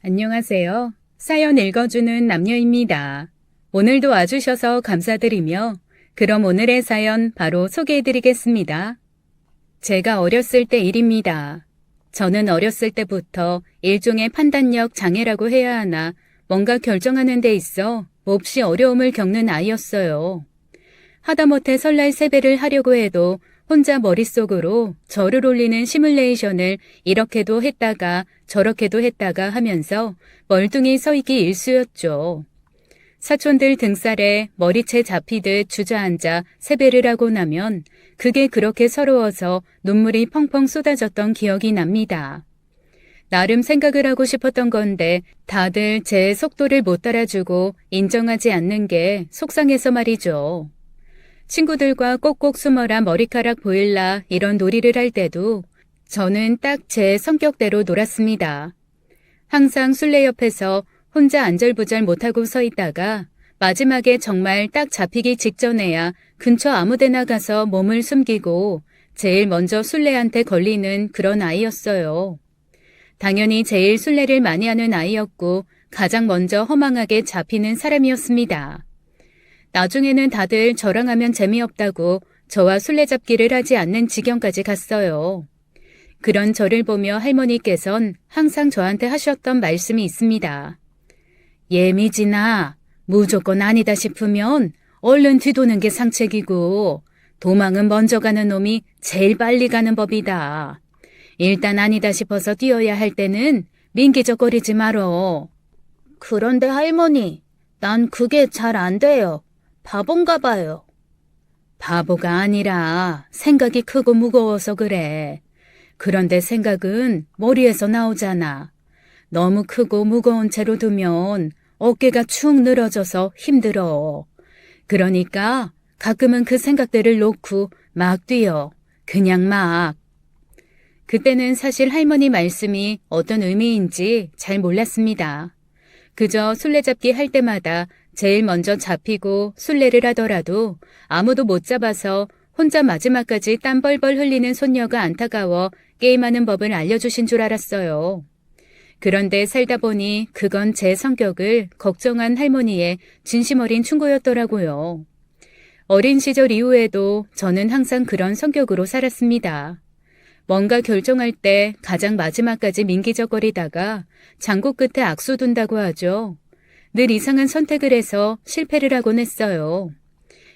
안녕하세요. 사연 읽어주는 남녀입니다. 오늘도 와주셔서 감사드리며 그럼 오늘의 사연 바로 소개해드리겠습니다. 제가 어렸을 때 일입니다. 저는 어렸을 때부터 일종의 판단력 장애라고 해야 하나 뭔가 결정하는 데 있어 몹시 어려움을 겪는 아이였어요. 하다못해 설날 세배를 하려고 해도 혼자 머릿속으로 절을 올리는 시뮬레이션을 이렇게도 했다가 저렇게도 했다가 하면서 멀뚱히 서 있기 일쑤였죠. 사촌들 등살에 머리채 잡히듯 주저앉아 세배를 하고 나면 그게 그렇게 서러워서 눈물이 펑펑 쏟아졌던 기억이 납니다. 나름 생각을 하고 싶었던 건데 다들 제 속도를 못 따라주고 인정하지 않는 게 속상해서 말이죠. 친구들과 꼭꼭 숨어라 머리카락 보일라 이런 놀이를 할 때도 저는 딱 제 성격대로 놀았습니다. 항상 술래 옆에서 혼자 안절부절 못하고 서 있다가 마지막에 정말 딱 잡히기 직전에야 근처 아무데나 가서 몸을 숨기고 제일 먼저 술래한테 걸리는 그런 아이였어요. 당연히 제일 술래를 많이 하는 아이였고 가장 먼저 허망하게 잡히는 사람이었습니다. 나중에는 다들 저랑 하면 재미없다고 저와 술래잡기를 하지 않는 지경까지 갔어요. 그런 저를 보며 할머니께선 항상 저한테 하셨던 말씀이 있습니다. 예미진아, 무조건 아니다 싶으면 얼른 뒤도는 게 상책이고 도망은 먼저 가는 놈이 제일 빨리 가는 법이다. 일단 아니다 싶어서 뛰어야 할 때는 민기적거리지 말어. 그런데 할머니, 난 그게 잘 안 돼요. 바본가 봐요. 바보가 아니라 생각이 크고 무거워서 그래. 그런데 생각은 머리에서 나오잖아. 너무 크고 무거운 채로 두면 어깨가 축 늘어져서 힘들어. 그러니까 가끔은 그 생각들을 놓고 막 뛰어. 그냥 막. 그때는 사실 할머니 말씀이 어떤 의미인지 잘 몰랐습니다. 그저 술래잡기 할 때마다 제일 먼저 잡히고 술래를 하더라도 아무도 못 잡아서 혼자 마지막까지 땀 벌벌 흘리는 손녀가 안타까워 게임하는 법을 알려주신 줄 알았어요. 그런데 살다 보니 그건 제 성격을 걱정한 할머니의 진심 어린 충고였더라고요. 어린 시절 이후에도 저는 항상 그런 성격으로 살았습니다. 뭔가 결정할 때 가장 마지막까지 민기적거리다가 장고 끝에 악수 둔다고 하죠. 늘 이상한 선택을 해서 실패를 하곤 했어요.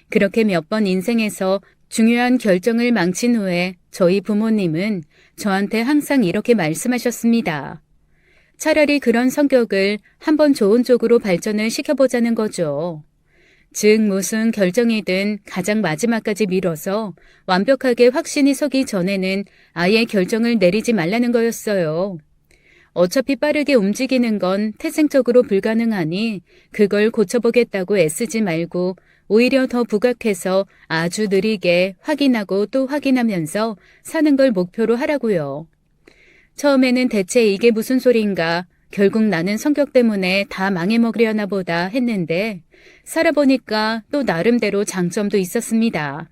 그렇게 몇 번 인생에서 중요한 결정을 망친 후에 저희 부모님은 저한테 항상 이렇게 말씀하셨습니다. 차라리 그런 성격을 한번 좋은 쪽으로 발전을 시켜보자는 거죠. 즉 무슨 결정이든 가장 마지막까지 미뤄서 완벽하게 확신이 서기 전에는 아예 결정을 내리지 말라는 거였어요. 어차피 빠르게 움직이는 건 태생적으로 불가능하니 그걸 고쳐보겠다고 애쓰지 말고 오히려 더 부각해서 아주 느리게 확인하고 또 확인하면서 사는 걸 목표로 하라고요. 처음에는 대체 이게 무슨 소린가, 결국 나는 성격 때문에 다 망해먹으려나 보다 했는데 살아보니까 또 나름대로 장점도 있었습니다.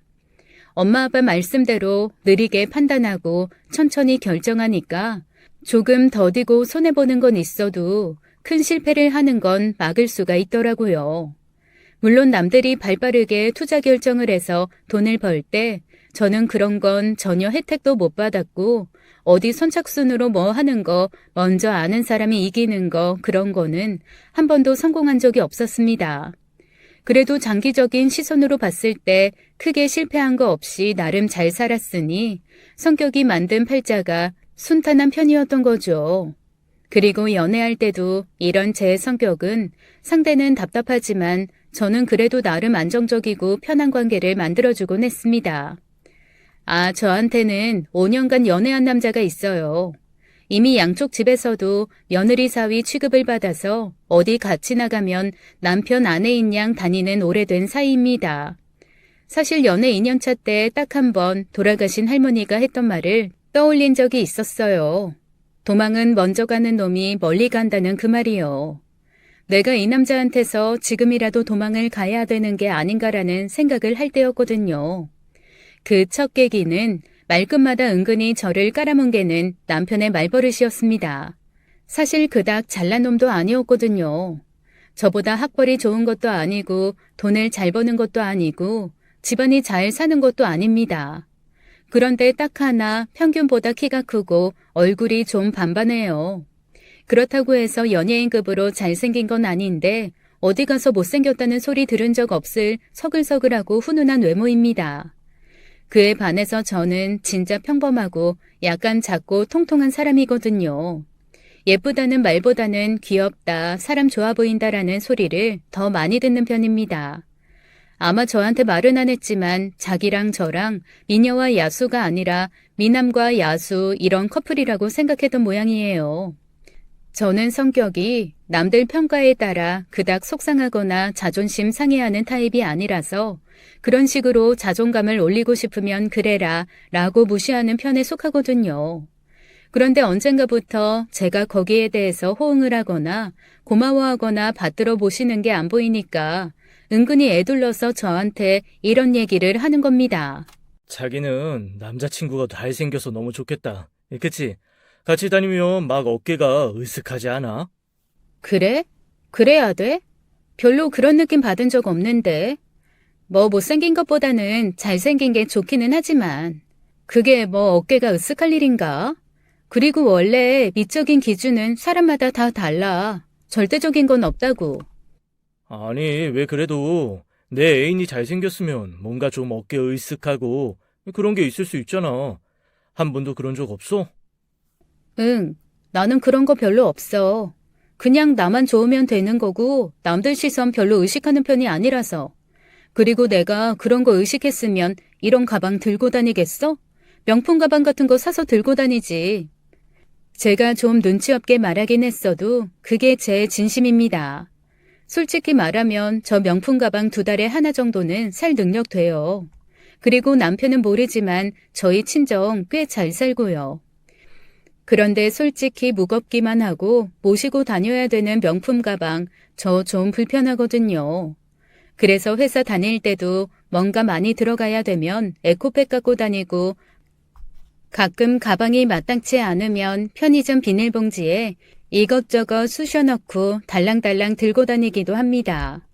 엄마 아빠 말씀대로 느리게 판단하고 천천히 결정하니까 조금 더디고 손해보는 건 있어도 큰 실패를 하는 건 막을 수가 있더라고요. 물론 남들이 발빠르게 투자 결정을 해서 돈을 벌 때 저는 그런 건 전혀 혜택도 못 받았고 어디 선착순으로 뭐 하는 거 먼저 아는 사람이 이기는 거 그런 거는 한 번도 성공한 적이 없었습니다. 그래도 장기적인 시선으로 봤을 때 크게 실패한 거 없이 나름 잘 살았으니 성격이 만든 팔자가 순탄한 편이었던 거죠. 그리고 연애할 때도 이런 제 성격은 상대는 답답하지만 저는 그래도 나름 안정적이고 편한 관계를 만들어주곤 했습니다. 저한테는 5년간 연애한 남자가 있어요. 이미 양쪽 집에서도 며느리 사위 취급을 받아서 어디 같이 나가면 남편 아내인 양 다니는 오래된 사이입니다. 사실 연애 2년차 때 딱 한 번 돌아가신 할머니가 했던 말을 떠올린 적이 있었어요. 도망은 먼저 가는 놈이 멀리 간다는 그 말이요. 내가 이 남자한테서 지금이라도 도망을 가야 되는 게 아닌가라는 생각을 할 때였거든요. 그 첫 계기는 말끝마다 은근히 저를 깔아뭉개는 남편의 말버릇이었습니다. 사실 그닥 잘난 놈도 아니었거든요. 저보다 학벌이 좋은 것도 아니고 돈을 잘 버는 것도 아니고 집안이 잘 사는 것도 아닙니다. 그런데 딱 하나 평균보다 키가 크고 얼굴이 좀 반반해요. 그렇다고 해서 연예인급으로 잘생긴 건 아닌데 어디 가서 못생겼다는 소리 들은 적 없을 서글서글하고 훈훈한 외모입니다. 그에 반해서 저는 진짜 평범하고 약간 작고 통통한 사람이거든요. 예쁘다는 말보다는 귀엽다, 사람 좋아 보인다라는 소리를 더 많이 듣는 편입니다. 아마 저한테 말은 안 했지만 자기랑 저랑 미녀와 야수가 아니라 미남과 야수 이런 커플이라고 생각했던 모양이에요. 저는 성격이 남들 평가에 따라 그닥 속상하거나 자존심 상해하는 타입이 아니라서 그런 식으로 자존감을 올리고 싶으면 그래라 라고 무시하는 편에 속하거든요. 그런데 언젠가부터 제가 거기에 대해서 호응을 하거나 고마워하거나 받들어 보시는 게 안 보이니까 은근히 애둘러서 저한테 이런 얘기를 하는 겁니다. 자기는 남자친구가 잘생겨서 너무 좋겠다. 그치? 같이 다니면 막 어깨가 으쓱하지 않아? 그래? 그래야 돼? 별로 그런 느낌 받은 적 없는데. 뭐 못생긴 것보다는 잘생긴 게 좋기는 하지만 그게 뭐 어깨가 으쓱할 일인가? 그리고 원래 미적인 기준은 사람마다 다 달라. 절대적인 건 없다고. 아니, 왜 그래도 내 애인이 잘생겼으면 뭔가 좀 어깨 으쓱하고 그런 게 있을 수 있잖아. 한 번도 그런 적 없어? 응, 나는 그런 거 별로 없어. 그냥 나만 좋으면 되는 거고 남들 시선 별로 의식하는 편이 아니라서. 그리고 내가 그런 거 의식했으면 이런 가방 들고 다니겠어? 명품 가방 같은 거 사서 들고 다니지. 제가 좀 눈치 없게 말하긴 했어도 그게 제 진심입니다. 솔직히 말하면 저 명품 가방 2달에 하나 정도는 살 능력 돼요. 그리고 남편은 모르지만 저희 친정 꽤 잘 살고요. 그런데 솔직히 무겁기만 하고 모시고 다녀야 되는 명품 가방 저 좀 불편하거든요. 그래서 회사 다닐 때도 뭔가 많이 들어가야 되면 에코백 갖고 다니고 가끔 가방이 마땅치 않으면 편의점 비닐봉지에 이것저것 쑤셔 넣고 달랑달랑 들고 다니기도 합니다.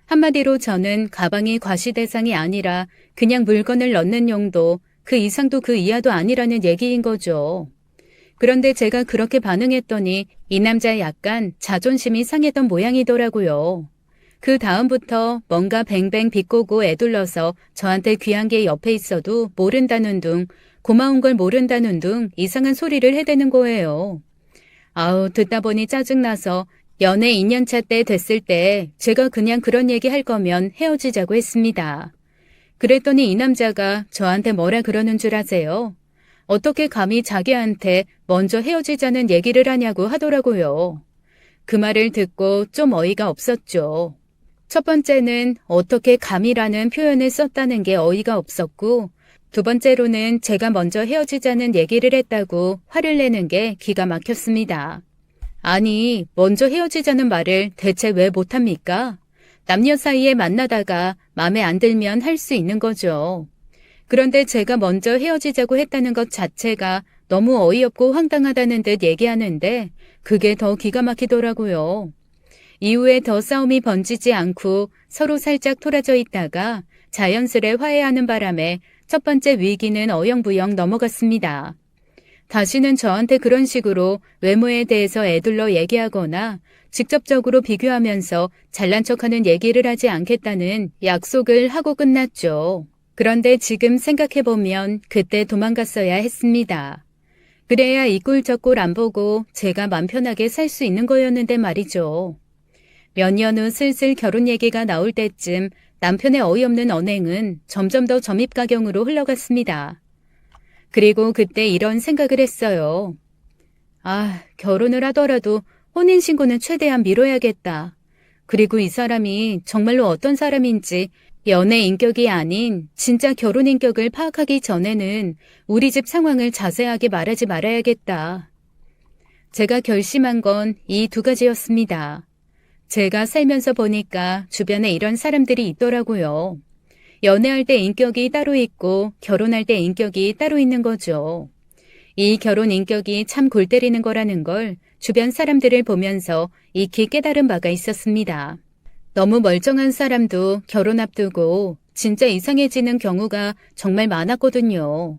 한마디로 저는 가방이 과시 대상이 아니라 그냥 물건을 넣는 용도, 그 이상도 그 이하도 아니라는 얘기인 거죠. 그런데 제가 그렇게 반응했더니 이 남자 약간 자존심이 상했던 모양이더라고요. 그 다음부터 뭔가 뱅뱅 비꼬고 애둘러서 저한테 귀한 게 옆에 있어도 모른다는 둥, 고마운 걸 모른다는 둥 이상한 소리를 해대는 거예요. 아우, 듣다 보니 짜증나서 연애 2년차 때 됐을 때 제가 그냥 그런 얘기 할 거면 헤어지자고 했습니다. 그랬더니 이 남자가 저한테 뭐라 그러는 줄 아세요? 어떻게 감히 자기한테 먼저 헤어지자는 얘기를 하냐고 하더라고요. 그 말을 듣고 좀 어이가 없었죠. 첫 번째는 어떻게 감히라는 표현을 썼다는 게 어이가 없었고, 두 번째로는 제가 먼저 헤어지자는 얘기를 했다고 화를 내는 게 기가 막혔습니다. 아니, 먼저 헤어지자는 말을 대체 왜 못합니까? 남녀 사이에 만나다가 마음에 안 들면 할 수 있는 거죠. 그런데 제가 먼저 헤어지자고 했다는 것 자체가 너무 어이없고 황당하다는 듯 얘기하는데 그게 더 기가 막히더라고요. 이후에 더 싸움이 번지지 않고 서로 살짝 토라져 있다가 자연스레 화해하는 바람에 첫 번째 위기는 어영부영 넘어갔습니다. 다시는 저한테 그런 식으로 외모에 대해서 애둘러 얘기하거나 직접적으로 비교하면서 잘난 척하는 얘기를 하지 않겠다는 약속을 하고 끝났죠. 그런데 지금 생각해보면 그때 도망갔어야 했습니다. 그래야 이 꼴 저 꼴 안 보고 제가 맘 편하게 살 수 있는 거였는데 말이죠. 몇 년 후 슬슬 결혼 얘기가 나올 때쯤 남편의 어이없는 언행은 점점 더 점입가경으로 흘러갔습니다. 그리고 그때 이런 생각을 했어요. 아, 결혼을 하더라도 혼인신고는 최대한 미뤄야겠다. 그리고 이 사람이 정말로 어떤 사람인지 연애 인격이 아닌 진짜 결혼 인격을 파악하기 전에는 우리 집 상황을 자세하게 말하지 말아야겠다. 제가 결심한 건 이 2가지였습니다. 제가 살면서 보니까 주변에 이런 사람들이 있더라고요. 연애할 때 인격이 따로 있고 결혼할 때 인격이 따로 있는 거죠. 이 결혼 인격이 참 골 때리는 거라는 걸 주변 사람들을 보면서 익히 깨달은 바가 있었습니다. 너무 멀쩡한 사람도 결혼 앞두고 진짜 이상해지는 경우가 정말 많았거든요.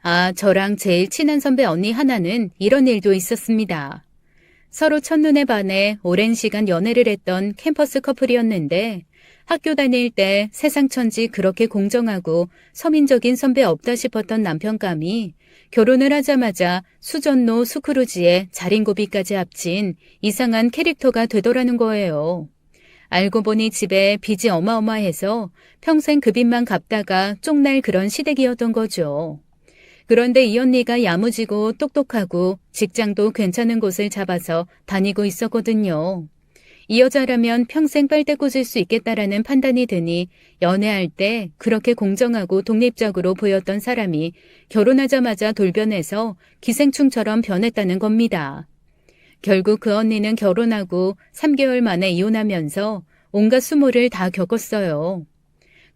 아, 저랑 제일 친한 선배 언니 하나는 이런 일도 있었습니다. 서로 첫눈에 반해 오랜 시간 연애를 했던 캠퍼스 커플이었는데 학교 다닐 때 세상 천지 그렇게 공정하고 서민적인 선배 없다 싶었던 남편감이 결혼을 하자마자 수전노 수크루지에 자린고비까지 합친 이상한 캐릭터가 되더라는 거예요. 알고 보니 집에 빚이 어마어마해서 평생 그 빚만 갚다가 쪽날 그런 시댁이었던 거죠. 그런데 이 언니가 야무지고 똑똑하고 직장도 괜찮은 곳을 잡아서 다니고 있었거든요. 이 여자라면 평생 빨대 꽂을 수 있겠다라는 판단이 드니 연애할 때 그렇게 공정하고 독립적으로 보였던 사람이 결혼하자마자 돌변해서 기생충처럼 변했다는 겁니다. 결국 그 언니는 결혼하고 3개월 만에 이혼하면서 온갖 수모를 다 겪었어요.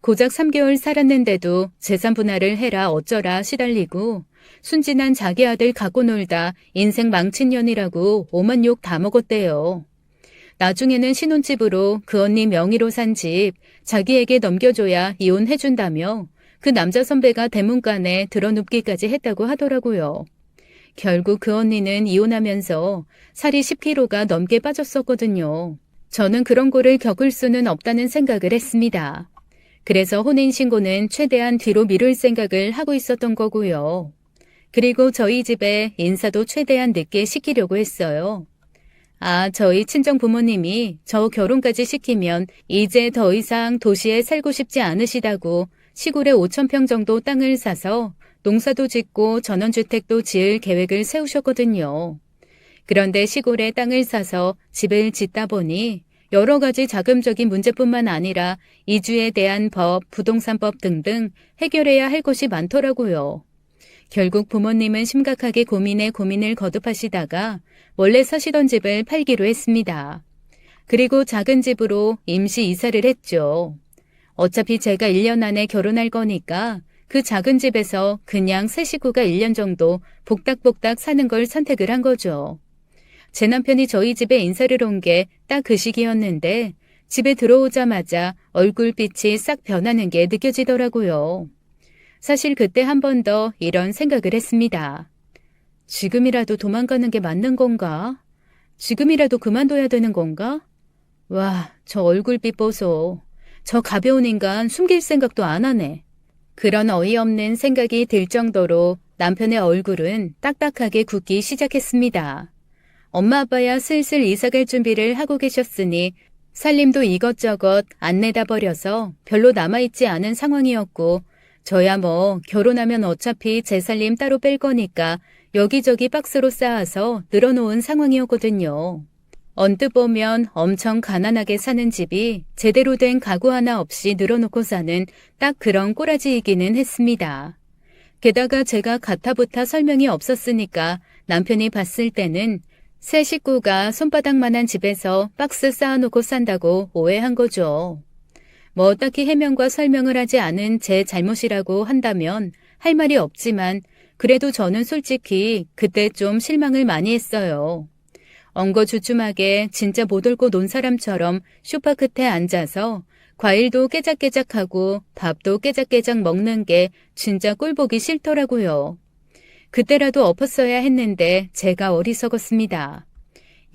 고작 3개월 살았는데도 재산 분할을 해라 어쩌라 시달리고 순진한 자기 아들 갖고 놀다 인생 망친 년이라고 오만 욕 다 먹었대요. 나중에는 신혼집으로 그 언니 명의로 산 집 자기에게 넘겨줘야 이혼해준다며 그 남자 선배가 대문간에 들어눕기까지 했다고 하더라고요. 결국 그 언니는 이혼하면서 살이 10kg가 넘게 빠졌었거든요. 저는 그런 거를 겪을 수는 없다는 생각을 했습니다. 그래서 혼인신고는 최대한 뒤로 미룰 생각을 하고 있었던 거고요. 그리고 저희 집에 인사도 최대한 늦게 시키려고 했어요. 아, 저희 친정 부모님이 저 결혼까지 시키면 이제 더 이상 도시에 살고 싶지 않으시다고 시골에 5,000평 정도 땅을 사서 농사도 짓고 전원주택도 지을 계획을 세우셨거든요. 그런데 시골에 땅을 사서 집을 짓다 보니 여러 가지 자금적인 문제뿐만 아니라 이주에 대한 법, 부동산법 등등 해결해야 할 것이 많더라고요. 결국 부모님은 심각하게 고민을 거듭하시다가 원래 사시던 집을 팔기로 했습니다. 그리고 작은 집으로 임시 이사를 했죠. 어차피 제가 1년 안에 결혼할 거니까 그 작은 집에서 그냥 새 식구가 1년 정도 복닥복닥 사는 걸 선택을 한 거죠. 제 남편이 저희 집에 인사를 온 게 딱 그 시기였는데 집에 들어오자마자 얼굴빛이 싹 변하는 게 느껴지더라고요. 사실 그때 한 번 더 이런 생각을 했습니다. 지금이라도 도망가는 게 맞는 건가? 지금이라도 그만둬야 되는 건가? 와, 저 얼굴빛 보소. 저 가벼운 인간 숨길 생각도 안 하네. 그런 어이없는 생각이 들 정도로 남편의 얼굴은 딱딱하게 굳기 시작했습니다. 엄마 아빠야 슬슬 이사갈 준비를 하고 계셨으니 살림도 이것저것 안 내다 버려서 별로 남아있지 않은 상황이었고 저야 뭐 결혼하면 어차피 제 살림 따로 뺄 거니까 여기저기 박스로 쌓아서 늘어놓은 상황이었거든요. 언뜻 보면 엄청 가난하게 사는 집이 제대로 된 가구 하나 없이 늘어놓고 사는 딱 그런 꼬라지이기는 했습니다. 게다가 제가 가타부타 설명이 없었으니까 남편이 봤을 때는 새 식구가 손바닥만한 집에서 박스 쌓아놓고 산다고 오해한 거죠. 뭐 딱히 해명과 설명을 하지 않은 제 잘못이라고 한다면 할 말이 없지만 그래도 저는 솔직히 그때 좀 실망을 많이 했어요. 엉거주춤하게 진짜 못 옳고 논 사람처럼 소파 끝에 앉아서 과일도 깨작깨작하고 밥도 깨작깨작 먹는 게 진짜 꼴보기 싫더라고요. 그때라도 엎었어야 했는데 제가 어리석었습니다.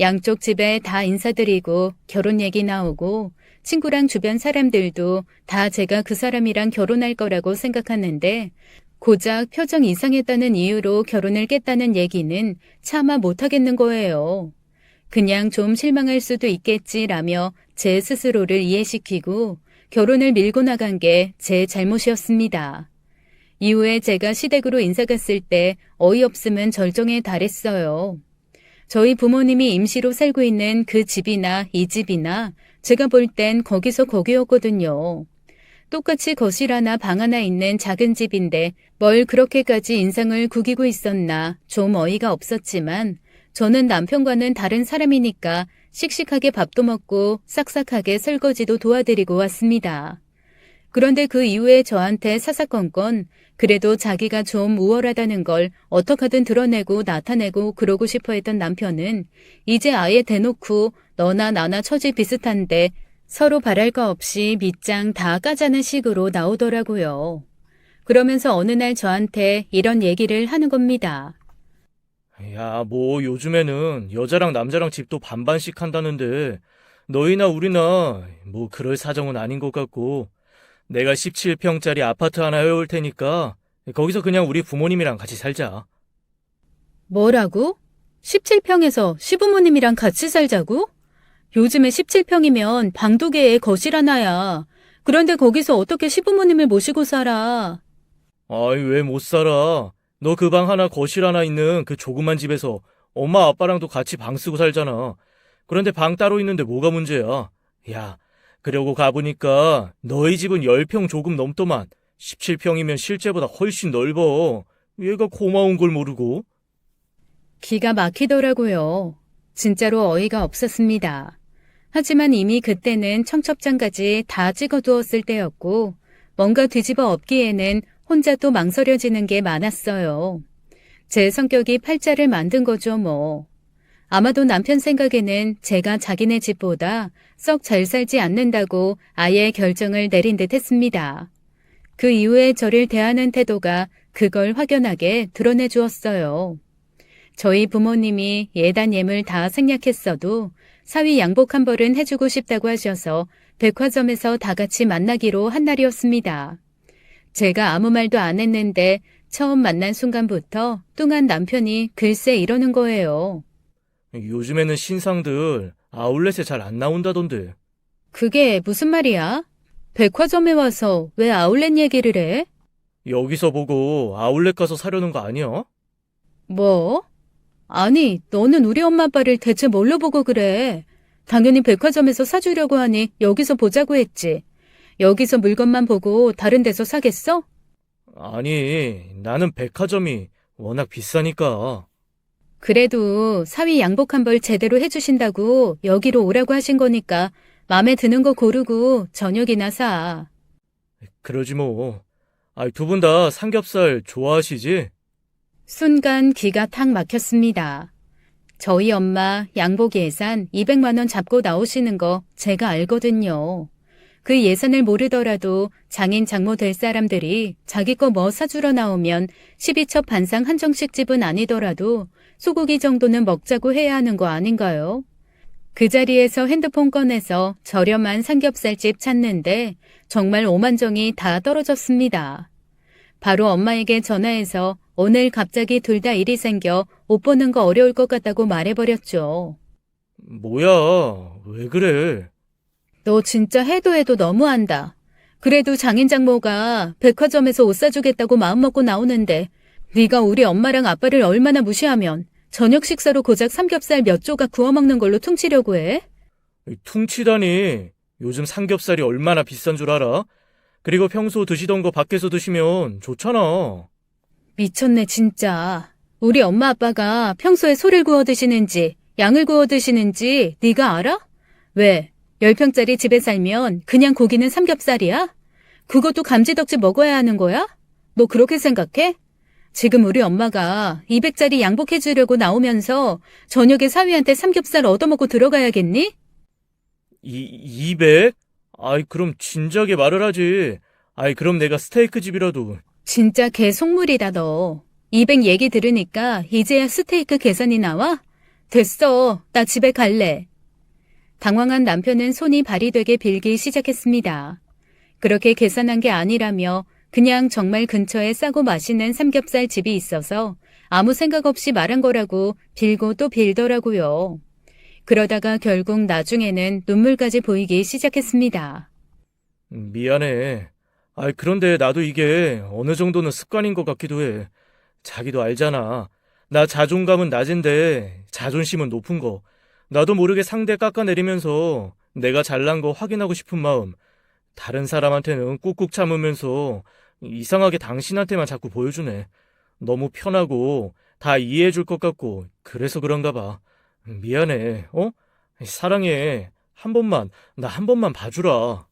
양쪽 집에 다 인사드리고 결혼 얘기 나오고 친구랑 주변 사람들도 다 제가 그 사람이랑 결혼할 거라고 생각하는데 고작 표정 이상했다는 이유로 결혼을 깼다는 얘기는 차마 못하겠는 거예요. 그냥 좀 실망할 수도 있겠지라며 제 스스로를 이해시키고 결혼을 밀고 나간 게 제 잘못이었습니다. 이후에 제가 시댁으로 인사 갔을 때 어이없음은 절정에 달했어요. 저희 부모님이 임시로 살고 있는 그 집이나 이 집이나 제가 볼 땐 거기서 거기였거든요. 똑같이 거실 하나 방 하나 있는 작은 집인데 뭘 그렇게까지 인상을 구기고 있었나 좀 어이가 없었지만 저는 남편과는 다른 사람이니까 씩씩하게 밥도 먹고 싹싹하게 설거지도 도와드리고 왔습니다. 그런데 그 이후에 저한테 사사건건 그래도 자기가 좀 우월하다는 걸 어떻게든 드러내고 나타내고 그러고 싶어 했던 남편은 이제 아예 대놓고 너나 나나 처지 비슷한데 서로 바랄 거 없이 밑장 다 까자는 식으로 나오더라고요. 그러면서 어느 날 저한테 이런 얘기를 하는 겁니다. 야, 뭐 요즘에는 여자랑 남자랑 집도 반반씩 한다는데 너희나 우리나 뭐 그럴 사정은 아닌 것 같고 내가 17평짜리 아파트 하나 해올 테니까 거기서 그냥 우리 부모님이랑 같이 살자. 뭐라고? 17평에서 시부모님이랑 같이 살자고? 요즘에 17평이면 방 2개에 거실 하나야. 그런데 거기서 어떻게 시부모님을 모시고 살아? 아이, 왜 못 살아? 너 그 방 하나 거실 하나 있는 그 조그만 집에서 엄마 아빠랑도 같이 방 쓰고 살잖아. 그런데 방 따로 있는데 뭐가 문제야? 야, 그러고 가보니까 너희 집은 10평 조금 넘더만 17평이면 실제보다 훨씬 넓어. 얘가 고마운 걸 모르고. 기가 막히더라고요. 진짜로 어이가 없었습니다. 하지만 이미 그때는 청첩장까지 다 찍어두었을 때였고 뭔가 뒤집어 엎기에는 혼자 또 망설여지는 게 많았어요. 제 성격이 팔자를 만든 거죠 뭐. 아마도 남편 생각에는 제가 자기네 집보다 썩 잘 살지 않는다고 아예 결정을 내린 듯 했습니다. 그 이후에 저를 대하는 태도가 그걸 확연하게 드러내 주었어요. 저희 부모님이 예단 예물 다 생략했어도 사위 양복 한 벌은 해주고 싶다고 하셔서 백화점에서 다 같이 만나기로 한 날이었습니다. 제가 아무 말도 안 했는데 처음 만난 순간부터 뚱한 남편이 글쎄 이러는 거예요. 요즘에는 신상들 아울렛에 잘 안 나온다던데. 그게 무슨 말이야? 백화점에 와서 왜 아울렛 얘기를 해? 여기서 보고 아울렛 가서 사려는 거 아니야? 뭐? 아니, 너는 우리 엄마 아빠를 대체 뭘로 보고 그래? 당연히 백화점에서 사주려고 하니 여기서 보자고 했지. 여기서 물건만 보고 다른 데서 사겠어? 아니, 나는 백화점이 워낙 비싸니까. 그래도 사위 양복 한 벌 제대로 해주신다고 여기로 오라고 하신 거니까 마음에 드는 거 고르고 저녁이나 사. 그러지 뭐. 두 분 다 삼겹살 좋아하시지? 순간 기가 탁 막혔습니다. 저희 엄마 양복 예산 200만 원 잡고 나오시는 거 제가 알거든요. 그 예산을 모르더라도 장인 장모 될 사람들이 자기 거 뭐 사주러 나오면 12첩 반상 한정식 집은 아니더라도 소고기 정도는 먹자고 해야 하는 거 아닌가요? 그 자리에서 핸드폰 꺼내서 저렴한 삼겹살집 찾는데 정말 오만정이 다 떨어졌습니다. 바로 엄마에게 전화해서 오늘 갑자기 둘 다 일이 생겨 옷 보는 거 어려울 것 같다고 말해버렸죠. 뭐야, 왜 그래? 너 진짜 해도 해도 너무한다. 그래도 장인 장모가 백화점에서 옷 사주겠다고 마음먹고 나오는데 네가 우리 엄마랑 아빠를 얼마나 무시하면 저녁 식사로 고작 삼겹살 몇 조각 구워 먹는 걸로 퉁치려고 해? 퉁치다니. 요즘 삼겹살이 얼마나 비싼 줄 알아? 그리고 평소 드시던 거 밖에서 드시면 좋잖아. 미쳤네 진짜. 우리 엄마 아빠가 평소에 소를 구워 드시는지 양을 구워 드시는지 네가 알아? 왜? 10평짜리 집에 살면 그냥 고기는 삼겹살이야? 그것도 감지덕지 먹어야 하는 거야? 너 그렇게 생각해? 지금 우리 엄마가 200짜리 양복해 주려고 나오면서 저녁에 사위한테 삼겹살 얻어먹고 들어가야겠니? 200? 그럼 진작에 말을 하지. 그럼 내가 스테이크 집이라도. 진짜 개 속물이다 너. 200 얘기 들으니까 이제야 스테이크 계산이 나와? 됐어. 나 집에 갈래. 당황한 남편은 손이 발이 되게 빌기 시작했습니다. 그렇게 계산한 게 아니라며 그냥 정말 근처에 싸고 맛있는 삼겹살 집이 있어서 아무 생각 없이 말한 거라고 빌고 또 빌더라고요. 그러다가 결국 나중에는 눈물까지 보이기 시작했습니다. 미안해. 그런데 나도 이게 어느 정도는 습관인 것 같기도 해. 자기도 알잖아. 나 자존감은 낮은데 자존심은 높은 거. 나도 모르게 상대 깎아내리면서 내가 잘난 거 확인하고 싶은 마음. 다른 사람한테는 꾹꾹 참으면서 이상하게 당신한테만 자꾸 보여주네. 너무 편하고 다 이해해줄 것 같고 그래서 그런가 봐. 미안해. 사랑해. 나 한 번만 봐주라.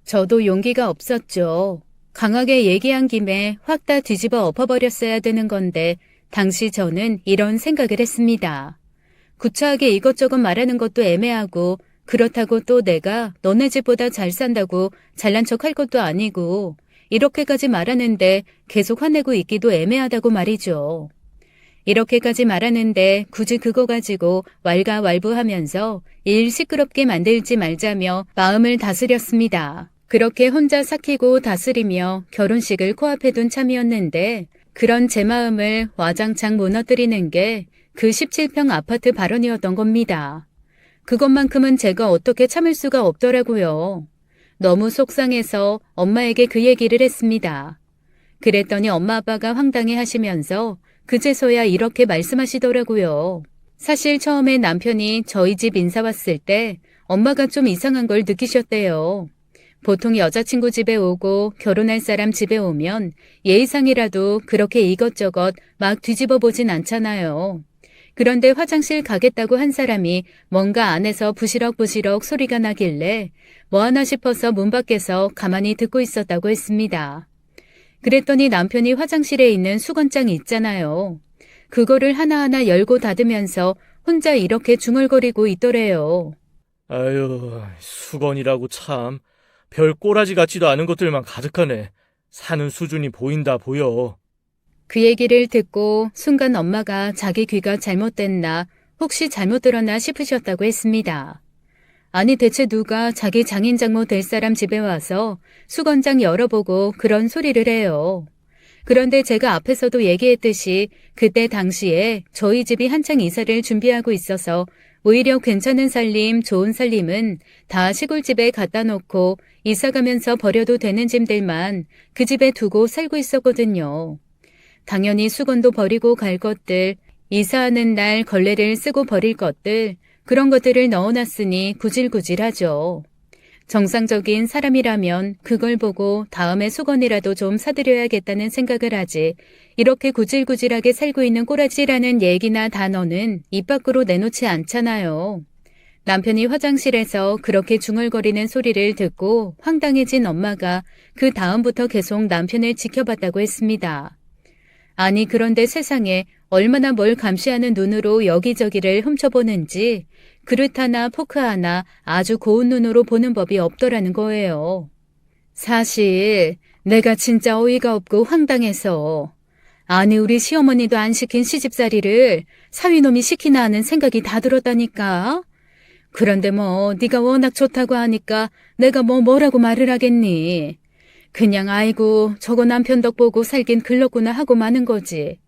저도 용기가 없었죠. 강하게 얘기한 김에 확 다 뒤집어 엎어버렸어야 되는 건데 당시 저는 이런 생각을 했습니다. 구차하게 이것저것 말하는 것도 애매하고 그렇다고 또 내가 너네 집보다 잘 산다고 잘난 척 할 것도 아니고 이렇게까지 말하는데 계속 화내고 있기도 애매하다고 말이죠. 이렇게까지 말하는데 굳이 그거 가지고 왈가왈부하면서 일 시끄럽게 만들지 말자며 마음을 다스렸습니다. 그렇게 혼자 삭히고 다스리며 결혼식을 코앞에 둔 참이었는데 그런 제 마음을 와장창 무너뜨리는 게 그 17평 아파트 발언이었던 겁니다. 그것만큼은 제가 어떻게 참을 수가 없더라고요. 너무 속상해서 엄마에게 그 얘기를 했습니다. 그랬더니 엄마 아빠가 황당해 하시면서 그제서야 이렇게 말씀하시더라고요. 사실 처음에 남편이 저희 집 인사 왔을 때 엄마가 좀 이상한 걸 느끼셨대요. 보통 여자친구 집에 오고 결혼할 사람 집에 오면 예의상이라도 그렇게 이것저것 막 뒤집어 보진 않잖아요. 그런데 화장실 가겠다고 한 사람이 뭔가 안에서 부시럭부시럭 소리가 나길래 뭐 하나 싶어서 문 밖에서 가만히 듣고 있었다고 했습니다. 그랬더니 남편이 화장실에 있는 수건장이 있잖아요. 그거를 하나하나 열고 닫으면서 혼자 이렇게 중얼거리고 있더래요. 아유, 수건이라고 참. 별 꼬라지 같지도 않은 것들만 가득하네. 사는 수준이 보인다 보여. 그 얘기를 듣고 순간 엄마가 자기 귀가 잘못됐나 혹시 잘못 들었나 싶으셨다고 했습니다. 아니 대체 누가 자기 장인장모 될 사람 집에 와서 수건장 열어보고 그런 소리를 해요. 그런데 제가 앞에서도 얘기했듯이 그때 당시에 저희 집이 한창 이사를 준비하고 있어서 오히려 괜찮은 살림, 좋은 살림은 다 시골집에 갖다 놓고 이사 가면서 버려도 되는 짐들만 그 집에 두고 살고 있었거든요. 당연히 수건도 버리고 갈 것들, 이사하는 날 걸레를 쓰고 버릴 것들, 그런 것들을 넣어놨으니 구질구질하죠. 정상적인 사람이라면 그걸 보고 다음에 수건이라도 좀 사드려야겠다는 생각을 하지 이렇게 구질구질하게 살고 있는 꼬라지라는 얘기나 단어는 입 밖으로 내놓지 않잖아요. 남편이 화장실에서 그렇게 중얼거리는 소리를 듣고 황당해진 엄마가 그 다음부터 계속 남편을 지켜봤다고 했습니다. 아니 그런데 세상에 얼마나 뭘 감시하는 눈으로 여기저기를 훔쳐보는지 그릇 하나 포크 하나 아주 고운 눈으로 보는 법이 없더라는 거예요. 사실 내가 진짜 어이가 없고 황당해서 아니 우리 시어머니도 안 시킨 시집살이를 사위놈이 시키나 하는 생각이 다 들었다니까. 그런데 뭐 네가 워낙 좋다고 하니까 내가 뭐라고 말을 하겠니. 그냥 아이고 저거 남편 덕 보고 살긴 글렀구나 하고 마는 거지.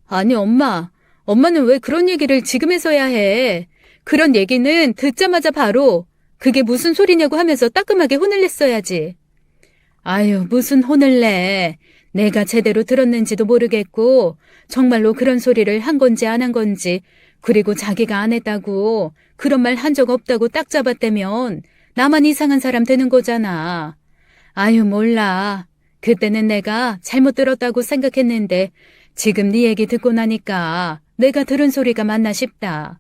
아니 엄마는 왜 그런 얘기를 지금에서야 해. 그런 얘기는 듣자마자 바로 그게 무슨 소리냐고 하면서 따끔하게 혼을 냈어야지. 아유 무슨 혼을 내. 내가 제대로 들었는지도 모르겠고 정말로 그런 소리를 한 건지 안 한 건지 그리고 자기가 안 했다고 그런 말 한 적 없다고 딱 잡았다면 나만 이상한 사람 되는 거잖아. 아유 몰라. 그때는 내가 잘못 들었다고 생각했는데 지금 네 얘기 듣고 나니까 내가 들은 소리가 맞나 싶다.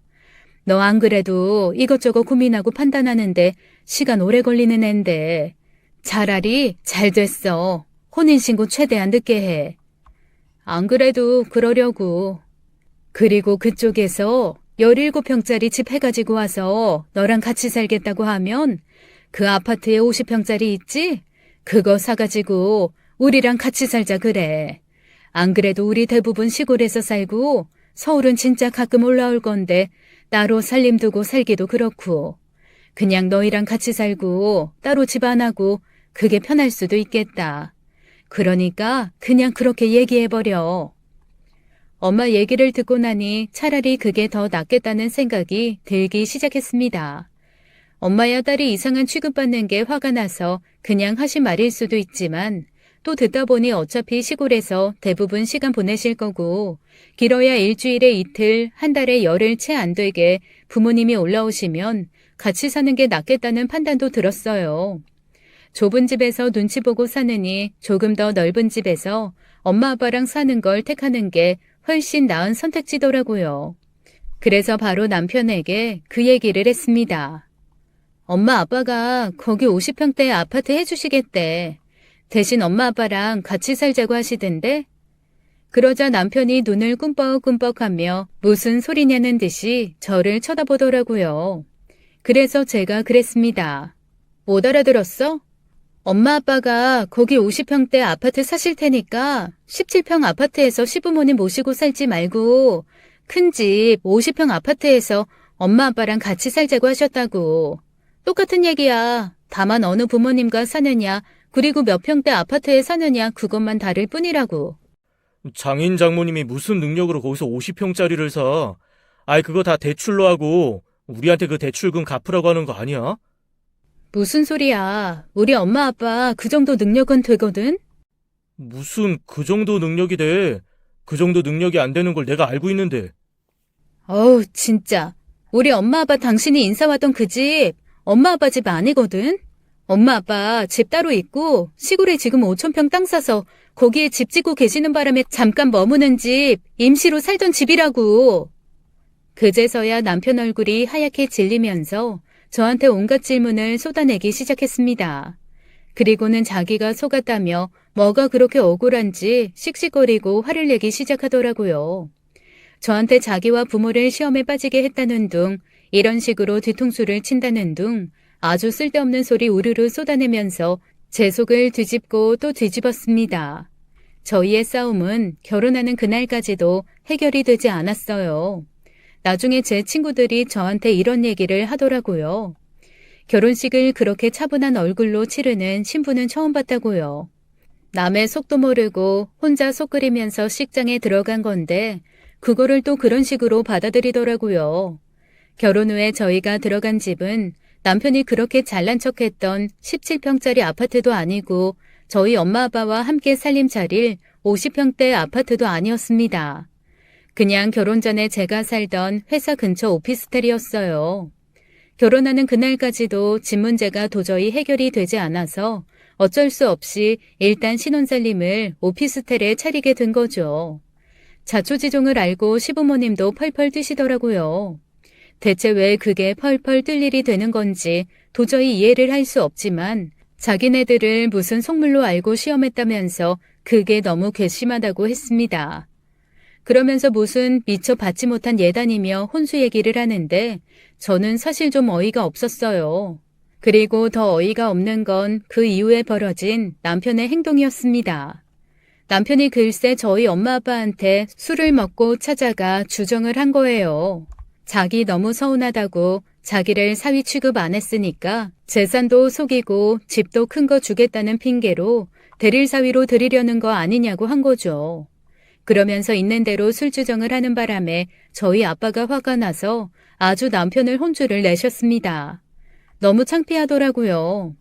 너 안 그래도 이것저것 고민하고 판단하는데 시간 오래 걸리는 앤데 차라리 잘 됐어. 혼인신고 최대한 늦게 해. 안 그래도 그러려고. 그리고 그쪽에서 17평짜리 집 해가지고 와서 너랑 같이 살겠다고 하면 그 아파트에 50평짜리 있지? 그거 사가지고 우리랑 같이 살자 그래. 안 그래도 우리 대부분 시골에서 살고 서울은 진짜 가끔 올라올 건데 따로 살림 두고 살기도 그렇고 그냥 너희랑 같이 살고 따로 집 안 하고 그게 편할 수도 있겠다. 그러니까 그냥 그렇게 얘기해버려. 엄마 얘기를 듣고 나니 차라리 그게 더 낫겠다는 생각이 들기 시작했습니다. 엄마야 딸이 이상한 취급받는 게 화가 나서 그냥 하신 말일 수도 있지만 또 듣다 보니 어차피 시골에서 대부분 시간 보내실 거고 길어야 일주일에 이틀, 한 달에 열흘 채 안 되게 부모님이 올라오시면 같이 사는 게 낫겠다는 판단도 들었어요. 좁은 집에서 눈치 보고 사느니 조금 더 넓은 집에서 엄마 아빠랑 사는 걸 택하는 게 훨씬 나은 선택지더라고요. 그래서 바로 남편에게 그 얘기를 했습니다. 엄마 아빠가 거기 50평대 아파트 해주시겠대. 대신 엄마 아빠랑 같이 살자고 하시던데? 그러자 남편이 눈을 꿈뻑꿈뻑하며 무슨 소리냐는 듯이 저를 쳐다보더라고요. 그래서 제가 그랬습니다. 못 알아들었어? 엄마 아빠가 거기 50평대 아파트 사실 테니까 17평 아파트에서 시부모님 모시고 살지 말고 큰 집 50평 아파트에서 엄마 아빠랑 같이 살자고 하셨다고. 똑같은 얘기야. 다만 어느 부모님과 사느냐 그리고 몇 평대 아파트에 사느냐 그것만 다를 뿐이라고. 장인 장모님이 무슨 능력으로 거기서 50평짜리를 사? 아이, 그거 다 대출로 하고 우리한테 그 대출금 갚으라고 하는 거 아니야? 무슨 소리야. 우리 엄마 아빠 그 정도 능력은 되거든? 무슨 그 정도 능력이 돼? 그 정도 능력이 안 되는 걸 내가 알고 있는데. 어우, 진짜. 우리 엄마 아빠 당신이 인사 왔던 그 집, 엄마 아빠 집 아니거든? 엄마 아빠 집 따로 있고 시골에 지금 5,000평 땅 사서 거기에 집 짓고 계시는 바람에 잠깐 머무는 집, 임시로 살던 집이라고. 그제서야 남편 얼굴이 하얗게 질리면서 저한테 온갖 질문을 쏟아내기 시작했습니다. 그리고는 자기가 속았다며 뭐가 그렇게 억울한지 씩씩거리고 화를 내기 시작하더라고요. 저한테 자기와 부모를 시험에 빠지게 했다는 둥, 이런 식으로 뒤통수를 친다는 둥, 아주 쓸데없는 소리 우르르 쏟아내면서 제 속을 뒤집고 또 뒤집었습니다. 저희의 싸움은 결혼하는 그날까지도 해결이 되지 않았어요. 나중에 제 친구들이 저한테 이런 얘기를 하더라고요. 결혼식을 그렇게 차분한 얼굴로 치르는 신부는 처음 봤다고요. 남의 속도 모르고 혼자 속 끓이면서 식장에 들어간 건데 그거를 또 그런 식으로 받아들이더라고요. 결혼 후에 저희가 들어간 집은 남편이 그렇게 잘난 척했던 17평짜리 아파트도 아니고 저희 엄마 아빠와 함께 살림 차릴 50평대 아파트도 아니었습니다. 그냥 결혼 전에 제가 살던 회사 근처 오피스텔이었어요. 결혼하는 그날까지도 집 문제가 도저히 해결이 되지 않아서 어쩔 수 없이 일단 신혼살림을 오피스텔에 차리게 된 거죠. 자초지종을 알고 시부모님도 펄펄 뛰시더라고요. 대체 왜 그게 펄펄 뛸 일이 되는 건지 도저히 이해를 할 수 없지만 자기네들을 무슨 속물로 알고 시험했다면서 그게 너무 괘씸하다고 했습니다. 그러면서 무슨 미처 받지 못한 예단이며 혼수 얘기를 하는데 저는 사실 좀 어이가 없었어요. 그리고 더 어이가 없는 건 그 이후에 벌어진 남편의 행동이었습니다. 남편이 글쎄 저희 엄마 아빠한테 술을 먹고 찾아가 주정을 한 거예요. 자기 너무 서운하다고 자기를 사위 취급 안 했으니까 재산도 속이고 집도 큰 거 주겠다는 핑계로 대릴 사위로 들이려는 거 아니냐고 한 거죠. 그러면서 있는 대로 술주정을 하는 바람에 저희 아빠가 화가 나서 아주 남편을 혼쭐을 내셨습니다. 너무 창피하더라고요.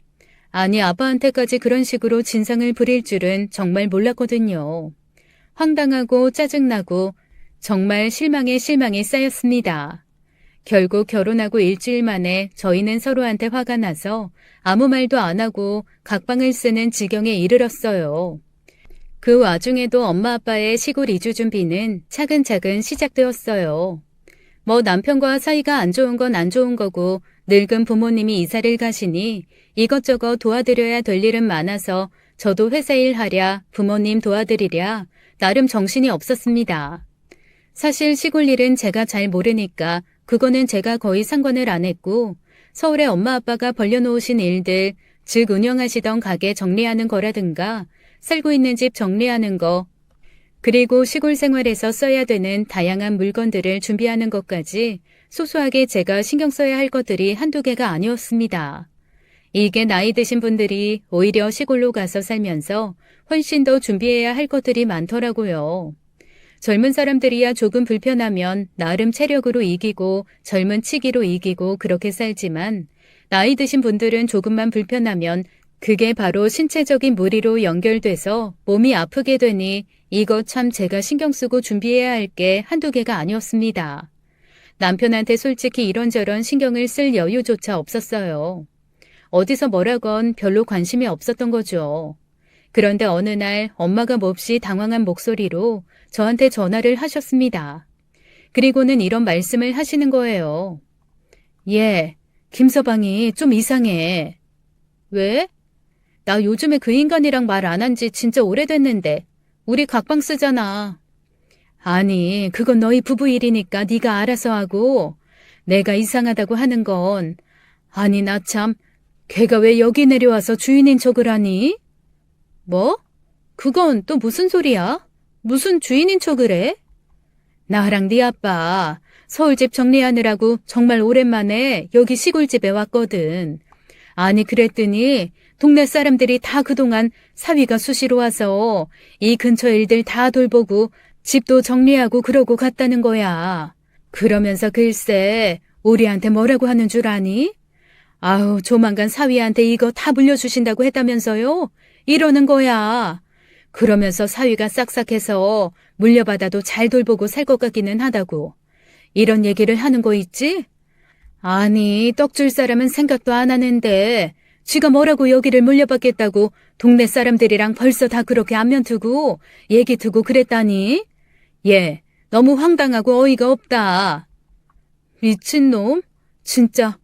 아니 아빠한테까지 그런 식으로 진상을 부릴 줄은 정말 몰랐거든요. 황당하고 짜증나고 정말 실망에 실망이 쌓였습니다. 결국 결혼하고 일주일 만에 저희는 서로한테 화가 나서 아무 말도 안 하고 각방을 쓰는 지경에 이르렀어요. 그 와중에도 엄마 아빠의 시골 이주 준비는 차근차근 시작되었어요. 뭐 남편과 사이가 안 좋은 건 안 좋은 거고 늙은 부모님이 이사를 가시니 이것저것 도와드려야 될 일은 많아서 저도 회사 일 하랴 부모님 도와드리랴 나름 정신이 없었습니다. 사실 시골 일은 제가 잘 모르니까 그거는 제가 거의 상관을 안 했고 서울에 엄마 아빠가 벌려놓으신 일들 즉 운영하시던 가게 정리하는 거라든가 살고 있는 집 정리하는 거 그리고 시골 생활에서 써야 되는 다양한 물건들을 준비하는 것까지 소소하게 제가 신경 써야 할 것들이 한두 개가 아니었습니다. 이게 나이 드신 분들이 오히려 시골로 가서 살면서 훨씬 더 준비해야 할 것들이 많더라고요. 젊은 사람들이야 조금 불편하면 나름 체력으로 이기고 젊은 치기로 이기고 그렇게 살지만 나이 드신 분들은 조금만 불편하면 그게 바로 신체적인 무리로 연결돼서 몸이 아프게 되니 이거 참 제가 신경 쓰고 준비해야 할 게 한두 개가 아니었습니다. 남편한테 솔직히 이런저런 신경을 쓸 여유조차 없었어요. 어디서 뭐라건 별로 관심이 없었던 거죠. 그런데 어느 날 엄마가 몹시 당황한 목소리로 저한테 전화를 하셨습니다. 그리고는 이런 말씀을 하시는 거예요. 예, 김서방이 좀 이상해. 왜? 나 요즘에 그 인간이랑 말 안 한 지 진짜 오래됐는데 우리 각방 쓰잖아. 아니, 그건 너희 부부 일이니까 네가 알아서 하고 내가 이상하다고 하는 건 아니 나 참 걔가 왜 여기 내려와서 주인인 척을 하니? 뭐? 그건 또 무슨 소리야? 무슨 주인인 척을 해? 나랑 네 아빠 서울집 정리하느라고 정말 오랜만에 여기 시골집에 왔거든. 아니 그랬더니 동네 사람들이 다 그동안 사위가 수시로 와서 이 근처 일들 다 돌보고 집도 정리하고 그러고 갔다는 거야. 그러면서 글쎄 우리한테 뭐라고 하는 줄 아니? 아우 조만간 사위한테 이거 다 물려주신다고 했다면서요? 이러는 거야. 그러면서 사위가 싹싹해서 물려받아도 잘 돌보고 살 것 같기는 하다고. 이런 얘기를 하는 거 있지? 아니 떡 줄 사람은 생각도 안 하는데 쥐가 뭐라고 여기를 물려받겠다고 동네 사람들이랑 벌써 다 그렇게 안면 트고 얘기 트고 그랬다니? 얘 너무 황당하고 어이가 없다. 미친놈? 진짜